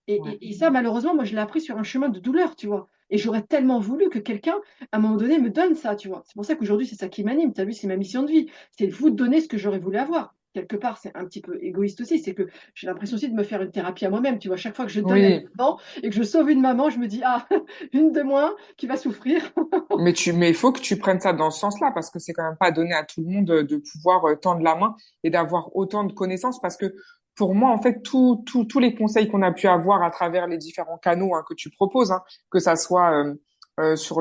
Et, Ouais. et ça, malheureusement, moi, je l'ai appris sur un chemin de douleur, tu vois. Et j'aurais tellement voulu que quelqu'un, à un moment donné, me donne ça, tu vois. C'est pour ça qu'aujourd'hui, c'est ça qui m'anime. Tu as vu, c'est ma mission de vie. C'est vous donner ce que j'aurais voulu avoir. Quelque part, c'est un petit peu égoïste aussi. C'est que j'ai l'impression aussi de me faire une thérapie à moi-même. Tu vois, chaque fois que je donne à une Oui, maman et que je sauve une maman, je me dis, ah, une de moins qui va souffrir. mais il faut que tu prennes ça dans ce sens-là parce que c'est quand même pas donné à tout le monde de pouvoir tendre la main et d'avoir autant de connaissances parce que pour moi, en fait, tous les conseils qu'on a pu avoir à travers les différents canaux hein, que tu proposes, hein, que ça soit sur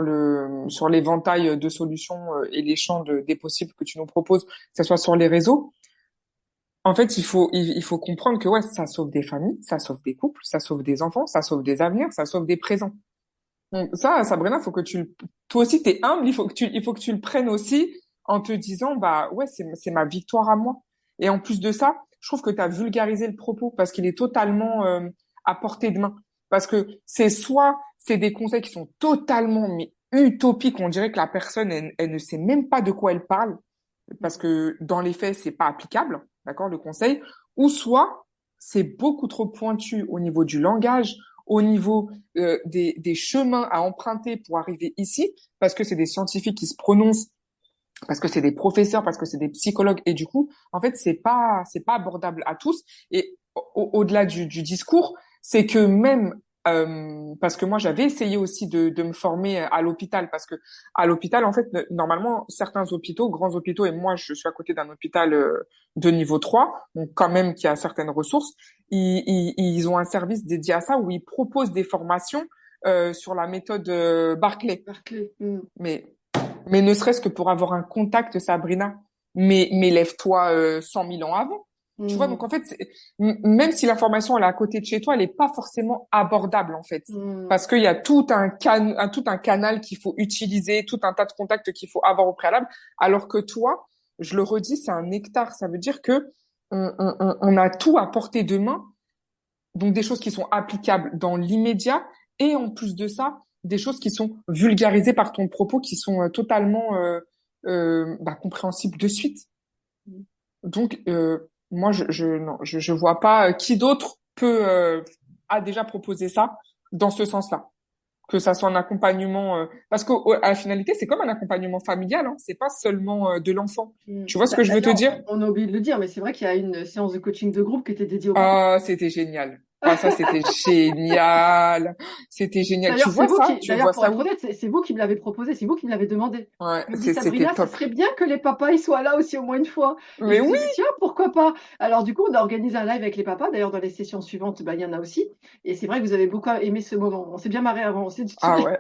l'éventail de solutions et les champs des possibles que tu nous proposes, que ça soit sur les réseaux, en fait, il faut comprendre que ouais, ça sauve des familles, ça sauve des couples, ça sauve des enfants, ça sauve des avenirs, ça sauve des présents. Donc ça, Sabrina, faut que toi aussi, t'es humble, il faut que tu le prennes aussi en te disant, bah ouais, c'est ma victoire à moi. Et en plus de ça, je trouve que tu as vulgarisé le propos parce qu'il est totalement à portée de main. Parce que c'est des conseils qui sont totalement mais utopiques, on dirait que la personne, elle ne sait même pas de quoi elle parle, parce que dans les faits, c'est pas applicable, d'accord, le conseil, ou soit c'est beaucoup trop pointu au niveau du langage, au niveau des chemins à emprunter pour arriver ici, parce que c'est des scientifiques qui se prononcent, parce que c'est des professeurs, parce que c'est des psychologues, et du coup, en fait, c'est pas abordable à tous. Et au-delà du discours, c'est que même parce que moi j'avais essayé aussi de me former à l'hôpital parce que à l'hôpital en fait normalement certains hôpitaux grands hôpitaux et moi je suis à côté d'un hôpital de niveau 3 donc quand même qui a certaines ressources ils ont un service dédié à ça où ils proposent des formations sur la méthode Barclay Barclay. mais ne serait-ce que pour avoir un contact, Sabrina, mais lève-toi 100 000 ans avant. Tu vois, donc en fait, même si l'information elle est à côté de chez toi, elle est pas forcément abordable en fait, parce qu'il y a tout un canal qu'il faut utiliser, tout un tas de contacts qu'il faut avoir au préalable, alors que toi, je le redis, c'est un nectar. Ça veut dire que on a tout à portée de main donc des choses qui sont applicables dans l'immédiat et en plus de ça, des choses qui sont vulgarisées par ton propos, qui sont totalement bah, compréhensibles de suite. Donc moi non, je vois pas qui d'autre peut a déjà proposé ça dans ce sens-là. Que ça soit un accompagnement parce qu'à la finalité c'est comme un accompagnement familial, hein, c'est pas seulement de l'enfant. Tu vois ce que je veux te D'ailleurs, dire? on a oublié de le dire, mais c'est vrai qu'il y a une séance de coaching de groupe qui était dédiée aux parents. Ah, c'était génial. Ah, ça, c'était génial. C'était génial. Tu vois ça? Tu D'ailleurs, vois pour ça être où? honnête, c'est vous qui me l'avez proposé, c'est vous qui me l'avez demandé. Ouais, Vous me dites, c'était Sabrina, ça top. serait bien que les papas ils soient là aussi au moins une fois. Et Mais je vous oui, ai dit, tiens, pourquoi pas? Alors, du coup, on a organisé un live avec les papas. D'ailleurs, dans les sessions suivantes, bah, il y en a aussi. Et c'est vrai que vous avez beaucoup aimé ce moment. On s'est bien marré avant. On s'est dit, ah ouais,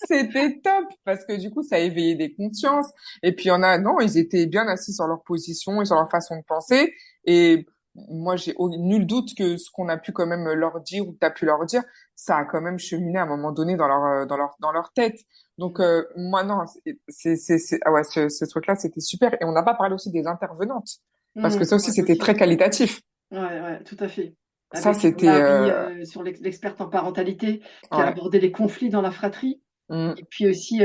c'était top parce que du coup, ça a éveillé des consciences. Et puis, il y en a, non, ils étaient bien assis sur leur position et sur leur façon de penser. Et moi, nul doute que ce qu'on a pu quand même leur dire ou que tu as pu leur dire, ça a quand même cheminé à un moment donné dans leur tête. Donc, moi, non, ah ouais, ce truc-là, c'était super. Et on n'a pas parlé aussi des intervenantes parce que ça aussi, Ouais, c'était aussi. très qualitatif. Ouais, ouais, tout à fait. Ça, Avec c'était, Marie, sur l'experte en parentalité, qui a ouais, abordé les conflits dans la fratrie. mm, Et puis aussi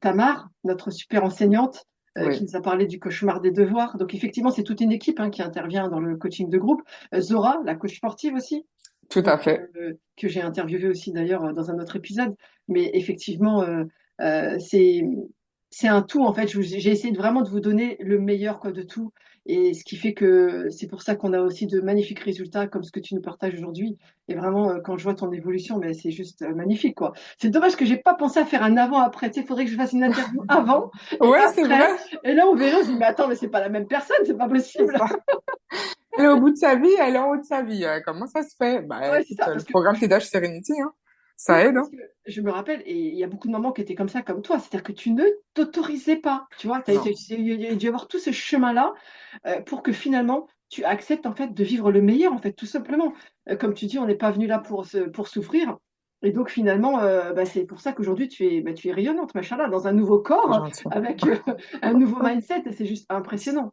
Tamar, notre super enseignante, qui oui, nous a parlé du cauchemar des devoirs. Donc effectivement, c'est toute une équipe hein, qui intervient dans le coaching de groupe. Zora, la coach sportive aussi, tout donc à fait. que j'ai interviewé aussi d'ailleurs dans un autre épisode. Mais effectivement, c'est un tout en fait. J'ai essayé vraiment de vous donner le meilleur quoi de tout. Et ce qui fait que c'est pour ça qu'on a aussi de magnifiques résultats comme ce que tu nous partages aujourd'hui. Et vraiment, quand je vois ton évolution, mais c'est juste magnifique, quoi. C'est dommage que j'ai pas pensé à faire un avant-après. Tu sais, il faudrait que je fasse une interview avant et Ouais, c'est après. vrai. Et là, on verrait, on se dit, mais attends, mais c'est pas la même personne, c'est pas C'est possible. ça. Elle est au bout de sa vie, elle est en haut de sa vie. Comment ça se fait? Bah, Ouais, c'est écoute, ça, le parce que programme TDAH Serenity, hein, oui, ça aide, parce hein. que je me rappelle, et il y a beaucoup de mamans qui étaient comme ça, comme toi, c'est-à-dire que tu ne t'autorisais pas, tu vois, Non, il y a dû avoir tout ce chemin-là pour que finalement tu acceptes en fait de vivre le meilleur, en fait, tout simplement. Comme tu dis, on n'est pas venu là pour souffrir. Et donc finalement, bah, c'est pour ça qu'aujourd'hui tu es rayonnante, machallah, dans un nouveau c'est corps, gentil. avec un nouveau mindset, et c'est juste impressionnant.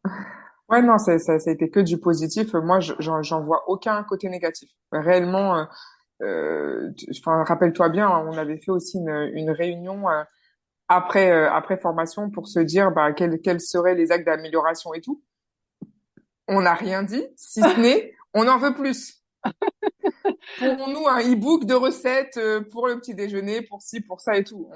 Ouais, non, ça a été que du positif. Moi, j'en vois aucun côté négatif. Réellement, enfin, rappelle-toi bien, hein, on avait fait aussi une réunion après formation pour se dire bah, quels seraient les actes d'amélioration et tout. On n'a rien dit, si ce n'est on en veut plus. Pour nous un e-book de recettes pour le petit déjeuner, pour ci, pour ça et tout.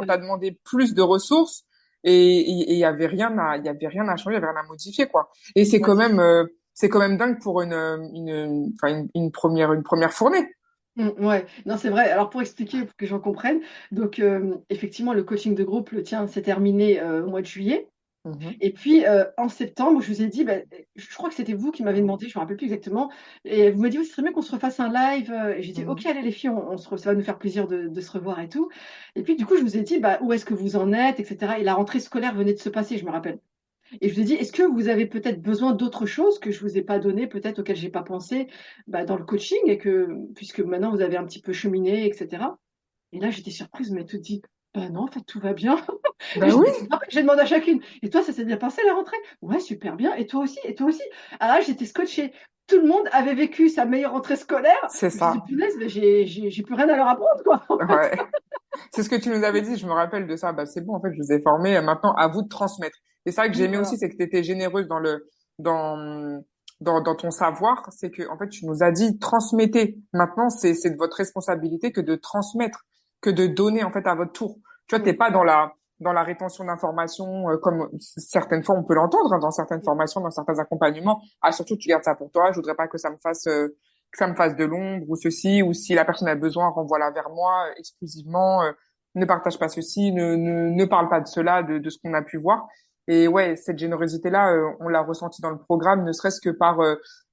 On t'a demandé plus de ressources et il y avait rien il y avait rien à changer, il y avait rien à modifier quoi. Et Ouais, c'est ça. c'est quand même dingue pour enfin, une première fournée. Ouais, non, c'est vrai. Alors, pour expliquer, pour que j'en comprenne, donc, effectivement, le coaching de groupe, le tien, s'est terminé au mois de juillet. Mhm. Et puis, en septembre, je vous ai dit, bah, je crois que c'était vous qui m'avez demandé, je ne me rappelle plus exactement, et vous m'avez dit, oui, ce serait bien qu'on se refasse un live. Et j'ai dit, OK, Mhm. allez, les filles, ça va nous faire plaisir de se revoir et tout. Et puis, du coup, je vous ai dit, bah, où est-ce que vous en êtes, etc. Et la rentrée scolaire venait de se passer, je me rappelle. Et je vous ai dit, est-ce que vous avez peut-être besoin d'autres choses que je vous ai pas donné, peut-être auxquelles j'ai pas pensé bah, dans le coaching, et que, puisque maintenant vous avez un petit peu cheminé, etc. Et là, j'étais surprise, mais tout dit, bah non, en fait, tout va bien. Et Ben oui, après, j'ai demandé à chacune, et toi, ça s'est bien passé la rentrée? Ouais, super bien. Et toi aussi? Et toi aussi? Alors là, j'étais scotchée. Tout le monde avait vécu sa meilleure rentrée scolaire. c'est Je me suis dit, ça. punaise, mais j'ai plus rien à leur apprendre, quoi. Ouais. C'est ce que tu nous avais dit, je me rappelle de ça. Bah, c'est bon, en fait, je vous ai formé. Maintenant, à vous de transmettre. Et ça que j'ai Oui, aimé aussi, voilà. c'est que tu étais généreuse dans, dans ton savoir. C'est que, en fait, tu nous as dit, transmettez. Maintenant, c'est de votre responsabilité que de transmettre, que de donner, en fait, à votre tour. Tu vois, t'es Mm. pas dans la rétention d'informations, comme certaines fois on peut l'entendre, hein, dans certaines formations, dans certains accompagnements. Ah, surtout, tu gardes ça pour toi. Je voudrais pas que ça me fasse, que ça me fasse de l'ombre ou ceci, ou si la personne a besoin, renvoie-la vers moi exclusivement, ne partage pas ceci, ne parle pas de cela, de ce qu'on a pu voir. Et ouais, cette générosité-là, on l'a ressenti dans le programme, ne serait-ce que par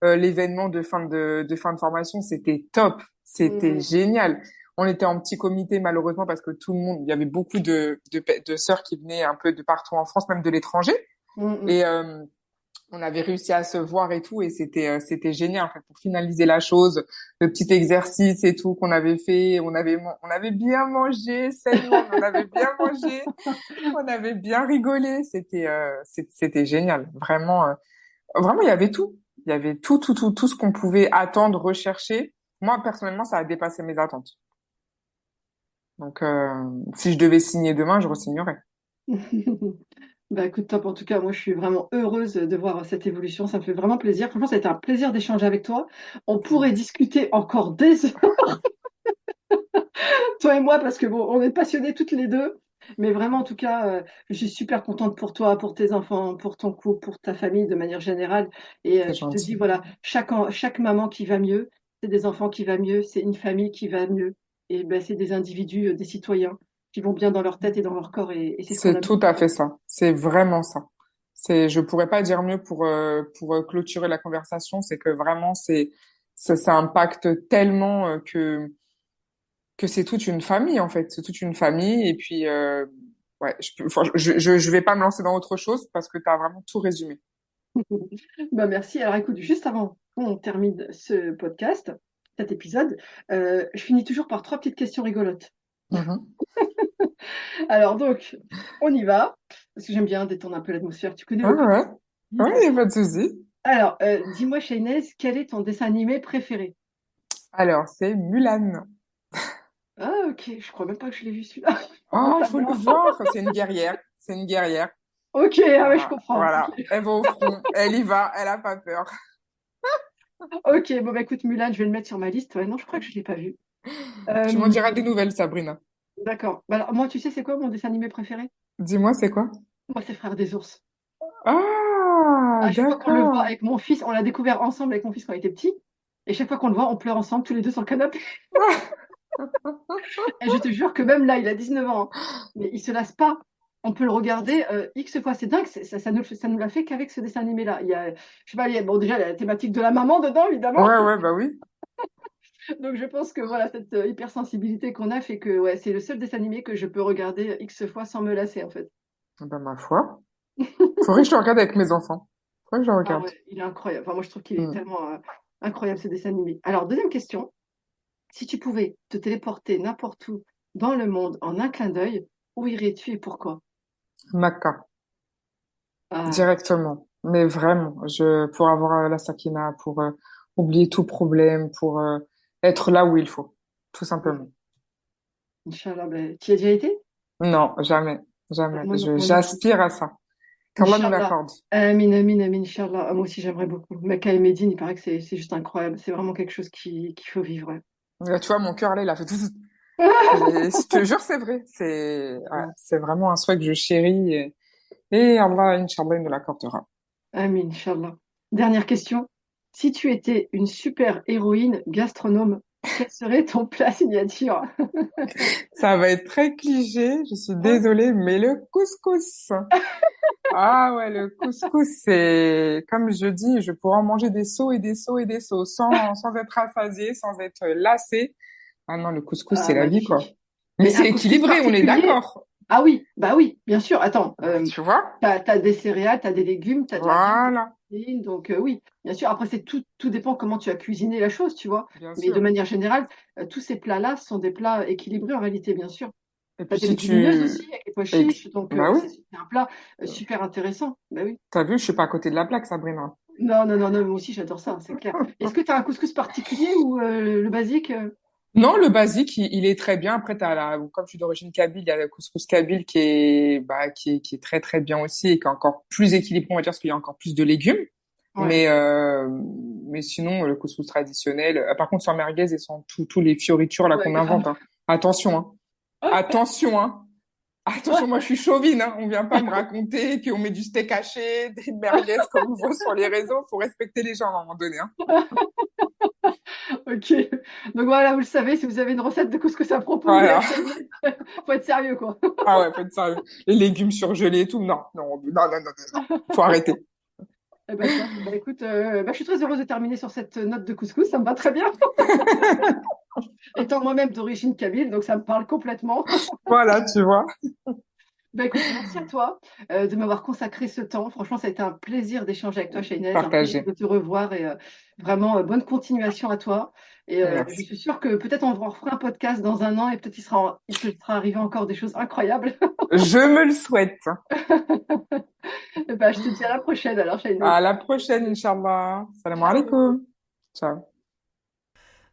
l'événement de fin de formation, c'était top, c'était Mm. génial. On était en petit comité malheureusement parce que tout le monde, il y avait beaucoup de sœurs qui venaient un peu de partout en France, même de l'étranger. Mm. Mm. Et on avait réussi à se voir et tout, et c'était génial en fait pour finaliser la chose, le petit exercice et tout qu'on avait fait, on avait bien mangé sainement, mais on avait bien mangé, on avait bien rigolé, c'était génial, vraiment vraiment il y avait tout, il y avait tout ce qu'on pouvait attendre, rechercher. Moi personnellement ça a dépassé mes attentes. Donc si je devais signer demain, je re-signerais. Bah écoute, top. En tout cas, moi, je suis vraiment heureuse de voir cette évolution. Ça me fait vraiment plaisir. Franchement, ça a été un plaisir d'échanger avec toi. On C'est pourrait gentil. discuter encore des heures, toi et moi, parce que bon, on est passionnés toutes les deux. Mais vraiment, en tout cas, je suis super contente pour toi, pour tes enfants, pour ton couple, pour ta famille de manière générale. Et C'est tu te dis, gentil. voilà, chaque maman qui va mieux, c'est des enfants qui va mieux, c'est une famille qui va mieux. Et ben, c'est des individus, des citoyens qui vont bien dans leur tête et dans leur corps. Et c'est ce qu'on C'est a tout à besoin. fait ça. C'est vraiment ça. Je pourrais pas dire mieux pour clôturer la conversation. C'est que vraiment, ça impacte tellement que c'est toute une famille, en fait. C'est toute une famille. Et puis, ouais, je vais pas me lancer dans autre chose parce que tu as vraiment tout résumé. Bah, merci. Alors écoute, juste avant qu'on termine ce podcast, cet épisode, je finis toujours par trois petites questions rigolotes. Mhm. Alors donc, on y va, parce que j'aime bien détendre un peu l'atmosphère. Tu connais Ah le ouais. principe. Ouais, y a pas de souci. Alors, dis-moi, Shaynez, quel est ton dessin animé préféré? Alors, c'est Mulan. Ah, ok, je crois même pas que je l'ai vu celui-là. Oh, Oh, il la faut le mince. voir. C'est une guerrière. C'est une guerrière. Ok, ah ouais, je Voilà, comprends. Ok, voilà. Elle va au front. Elle y va. Elle a pas peur. ok, bon, bah écoute, Mulan, je vais le mettre sur ma liste. Ouais, non, je crois que je l'ai pas vu. Tu m'en Euh, diras des nouvelles, Sabrina. d'accord. Bah, alors, moi, tu sais, c'est quoi mon dessin animé préféré? Dis-moi, c'est quoi? Moi, c'est Frères des ours. Ah, À chaque fois qu'on le voit d'accord. avec mon fils, on l'a découvert ensemble avec mon fils quand il était petit. Et chaque fois qu'on le voit, on pleure ensemble, tous les deux sur le canapé. Et je te jure que même là, il a 19 ans, hein, mais il se lasse pas. On peut le regarder X fois. C'est dingue, ça nous l'a fait qu'avec ce dessin animé-là. Il y a, je sais pas, bon, déjà, il y a la thématique de la maman dedans, évidemment. Ouais, ouais, bah oui. Donc, je pense que voilà, cette hypersensibilité qu'on a fait que ouais, c'est le seul dessin animé que je peux regarder X fois sans me lasser, en fait. Bah, ma foi. Faudrait que je le regarde avec mes enfants. Faudrait que je le Ah regarde. ouais, il est incroyable. Enfin, moi, je trouve qu'il est Hmm. tellement incroyable, ce dessin animé. Alors, deuxième question. Si tu pouvais te téléporter n'importe où dans le monde en un clin d'œil, où irais-tu et pourquoi? Maca. Ah, Directement. Mais vraiment, pour avoir la sakina, pour oublier tout problème, pour être là où il faut. Tout ouais. simplement. Inch'Allah, ben, tu y as déjà été? Non, jamais. Jamais. Moi non plus. J'aspire à ça. Qu'Allah nous Inch'Allah. l'accorde. Amin, amin, amin, Inch'Allah. Ah, moi aussi, j'aimerais beaucoup. Mecca et Médine, il paraît que c'est juste incroyable. C'est vraiment quelque chose qu'il faut vivre. Ouais. Tu vois, mon cœur, là, il a fait tout. Et je te jure, c'est vrai. Ouais, Bon, c'est vraiment un souhait que je chéris et Allah, Inch'Allah, il nous l'accordera. amin, Inch'Allah. Dernière question. Si tu étais une super héroïne gastronome, quel serait ton plat signature? Ça va être très cliché, je suis désolée, mais le couscous. Ah ouais, le couscous, c'est, comme je dis, je pourrais en manger des seaux et des seaux et des seaux sans être rassasiée, sans être lassée. Ah non, le couscous, c'est Ah, la vie, quoi. magnifique. Mais Mais un c'est couscous équilibré, on est particulier. d'accord. Ah oui, bah oui, bien sûr. Attends, Tu vois? t'as des céréales, t'as des légumes, t'as de la viande, t'as des Voilà, protéines, donc oui, bien sûr. Après, c'est tout dépend comment tu as cuisiné la chose, tu vois. bien Mais de sûr. manière générale, tous ces plats-là sont des plats équilibrés en réalité, bien sûr. Et T'as puis des si légumineuses tu... aussi avec les pois chiches, donc Bah oui, c'est un plat super intéressant. Bah oui. t'as vu, je suis pas à côté de la plaque, Sabrina. Non, non, non, non, moi aussi j'adore ça, c'est clair. Est-ce que tu as un couscous particulier ou le basique? Non, le basique, il est très bien. Après, comme je suis d'origine kabyle, il y a le couscous kabyle qui est très très bien aussi et qui est encore plus équilibré, on va dire, parce qu'il y a encore plus de légumes. Ouais. Mais euh, mais sinon, le couscous traditionnel. Par contre, sans merguez et sans tous les fioritures là Ouais, qu'on grave. invente. Hein. Attention, hein. Attention, hein. Attention, moi je suis chauvine. Hein. On vient pas me raconter qu'on met du steak haché, des merguez comme on voit sur les réseaux. Faut respecter les gens à un moment donné. Hein. Ok. Donc voilà, vous le savez, si vous avez une recette de couscous à proposer à Voilà. Cheyenne, faut être sérieux, quoi. Ah ouais, faut être sérieux. Les légumes surgelés et tout. Non, non, non, non, non, non, non. Faut arrêter. Eh ben, top. Bah, écoute, je suis très heureuse de terminer sur cette note de couscous, ça me va très bien. Étant moi-même d'origine kabyle, donc ça me parle complètement. Voilà, tu vois. Bah, écoute, merci à toi de m'avoir consacré ce temps. Franchement, ça a été un plaisir d'échanger avec toi, Shaynez, un plaisir Partagé. de te revoir et vraiment bonne continuation à toi. Et je Merci. suis sûre que peut-être on refera un podcast dans un an et peut-être il te sera arrivé encore des choses incroyables. Je me le souhaite. Bah, je te dis à la prochaine alors, Shaynez. À la prochaine, Inch'Allah. Salam Ciao. alaikum. Ciao.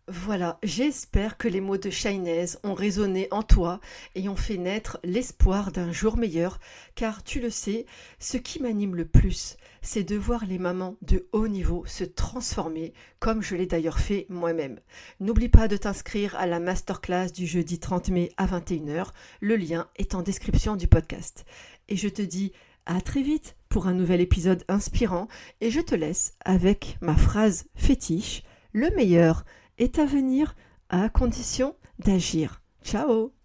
Voilà, j'espère que les mots de Shaynez ont résonné en toi et ont fait naître l'espoir d'un jour meilleur, car tu le sais, ce qui m'anime le plus, c'est de voir les mamans de haut niveau se transformer, comme je l'ai d'ailleurs fait moi-même. N'oublie pas de t'inscrire à la masterclass du jeudi 30 mai à 21h. Le lien est en description du podcast. Et je te dis à très vite pour un nouvel épisode inspirant et je te laisse avec ma phrase fétiche. Le meilleur est à venir à condition d'agir. Ciao!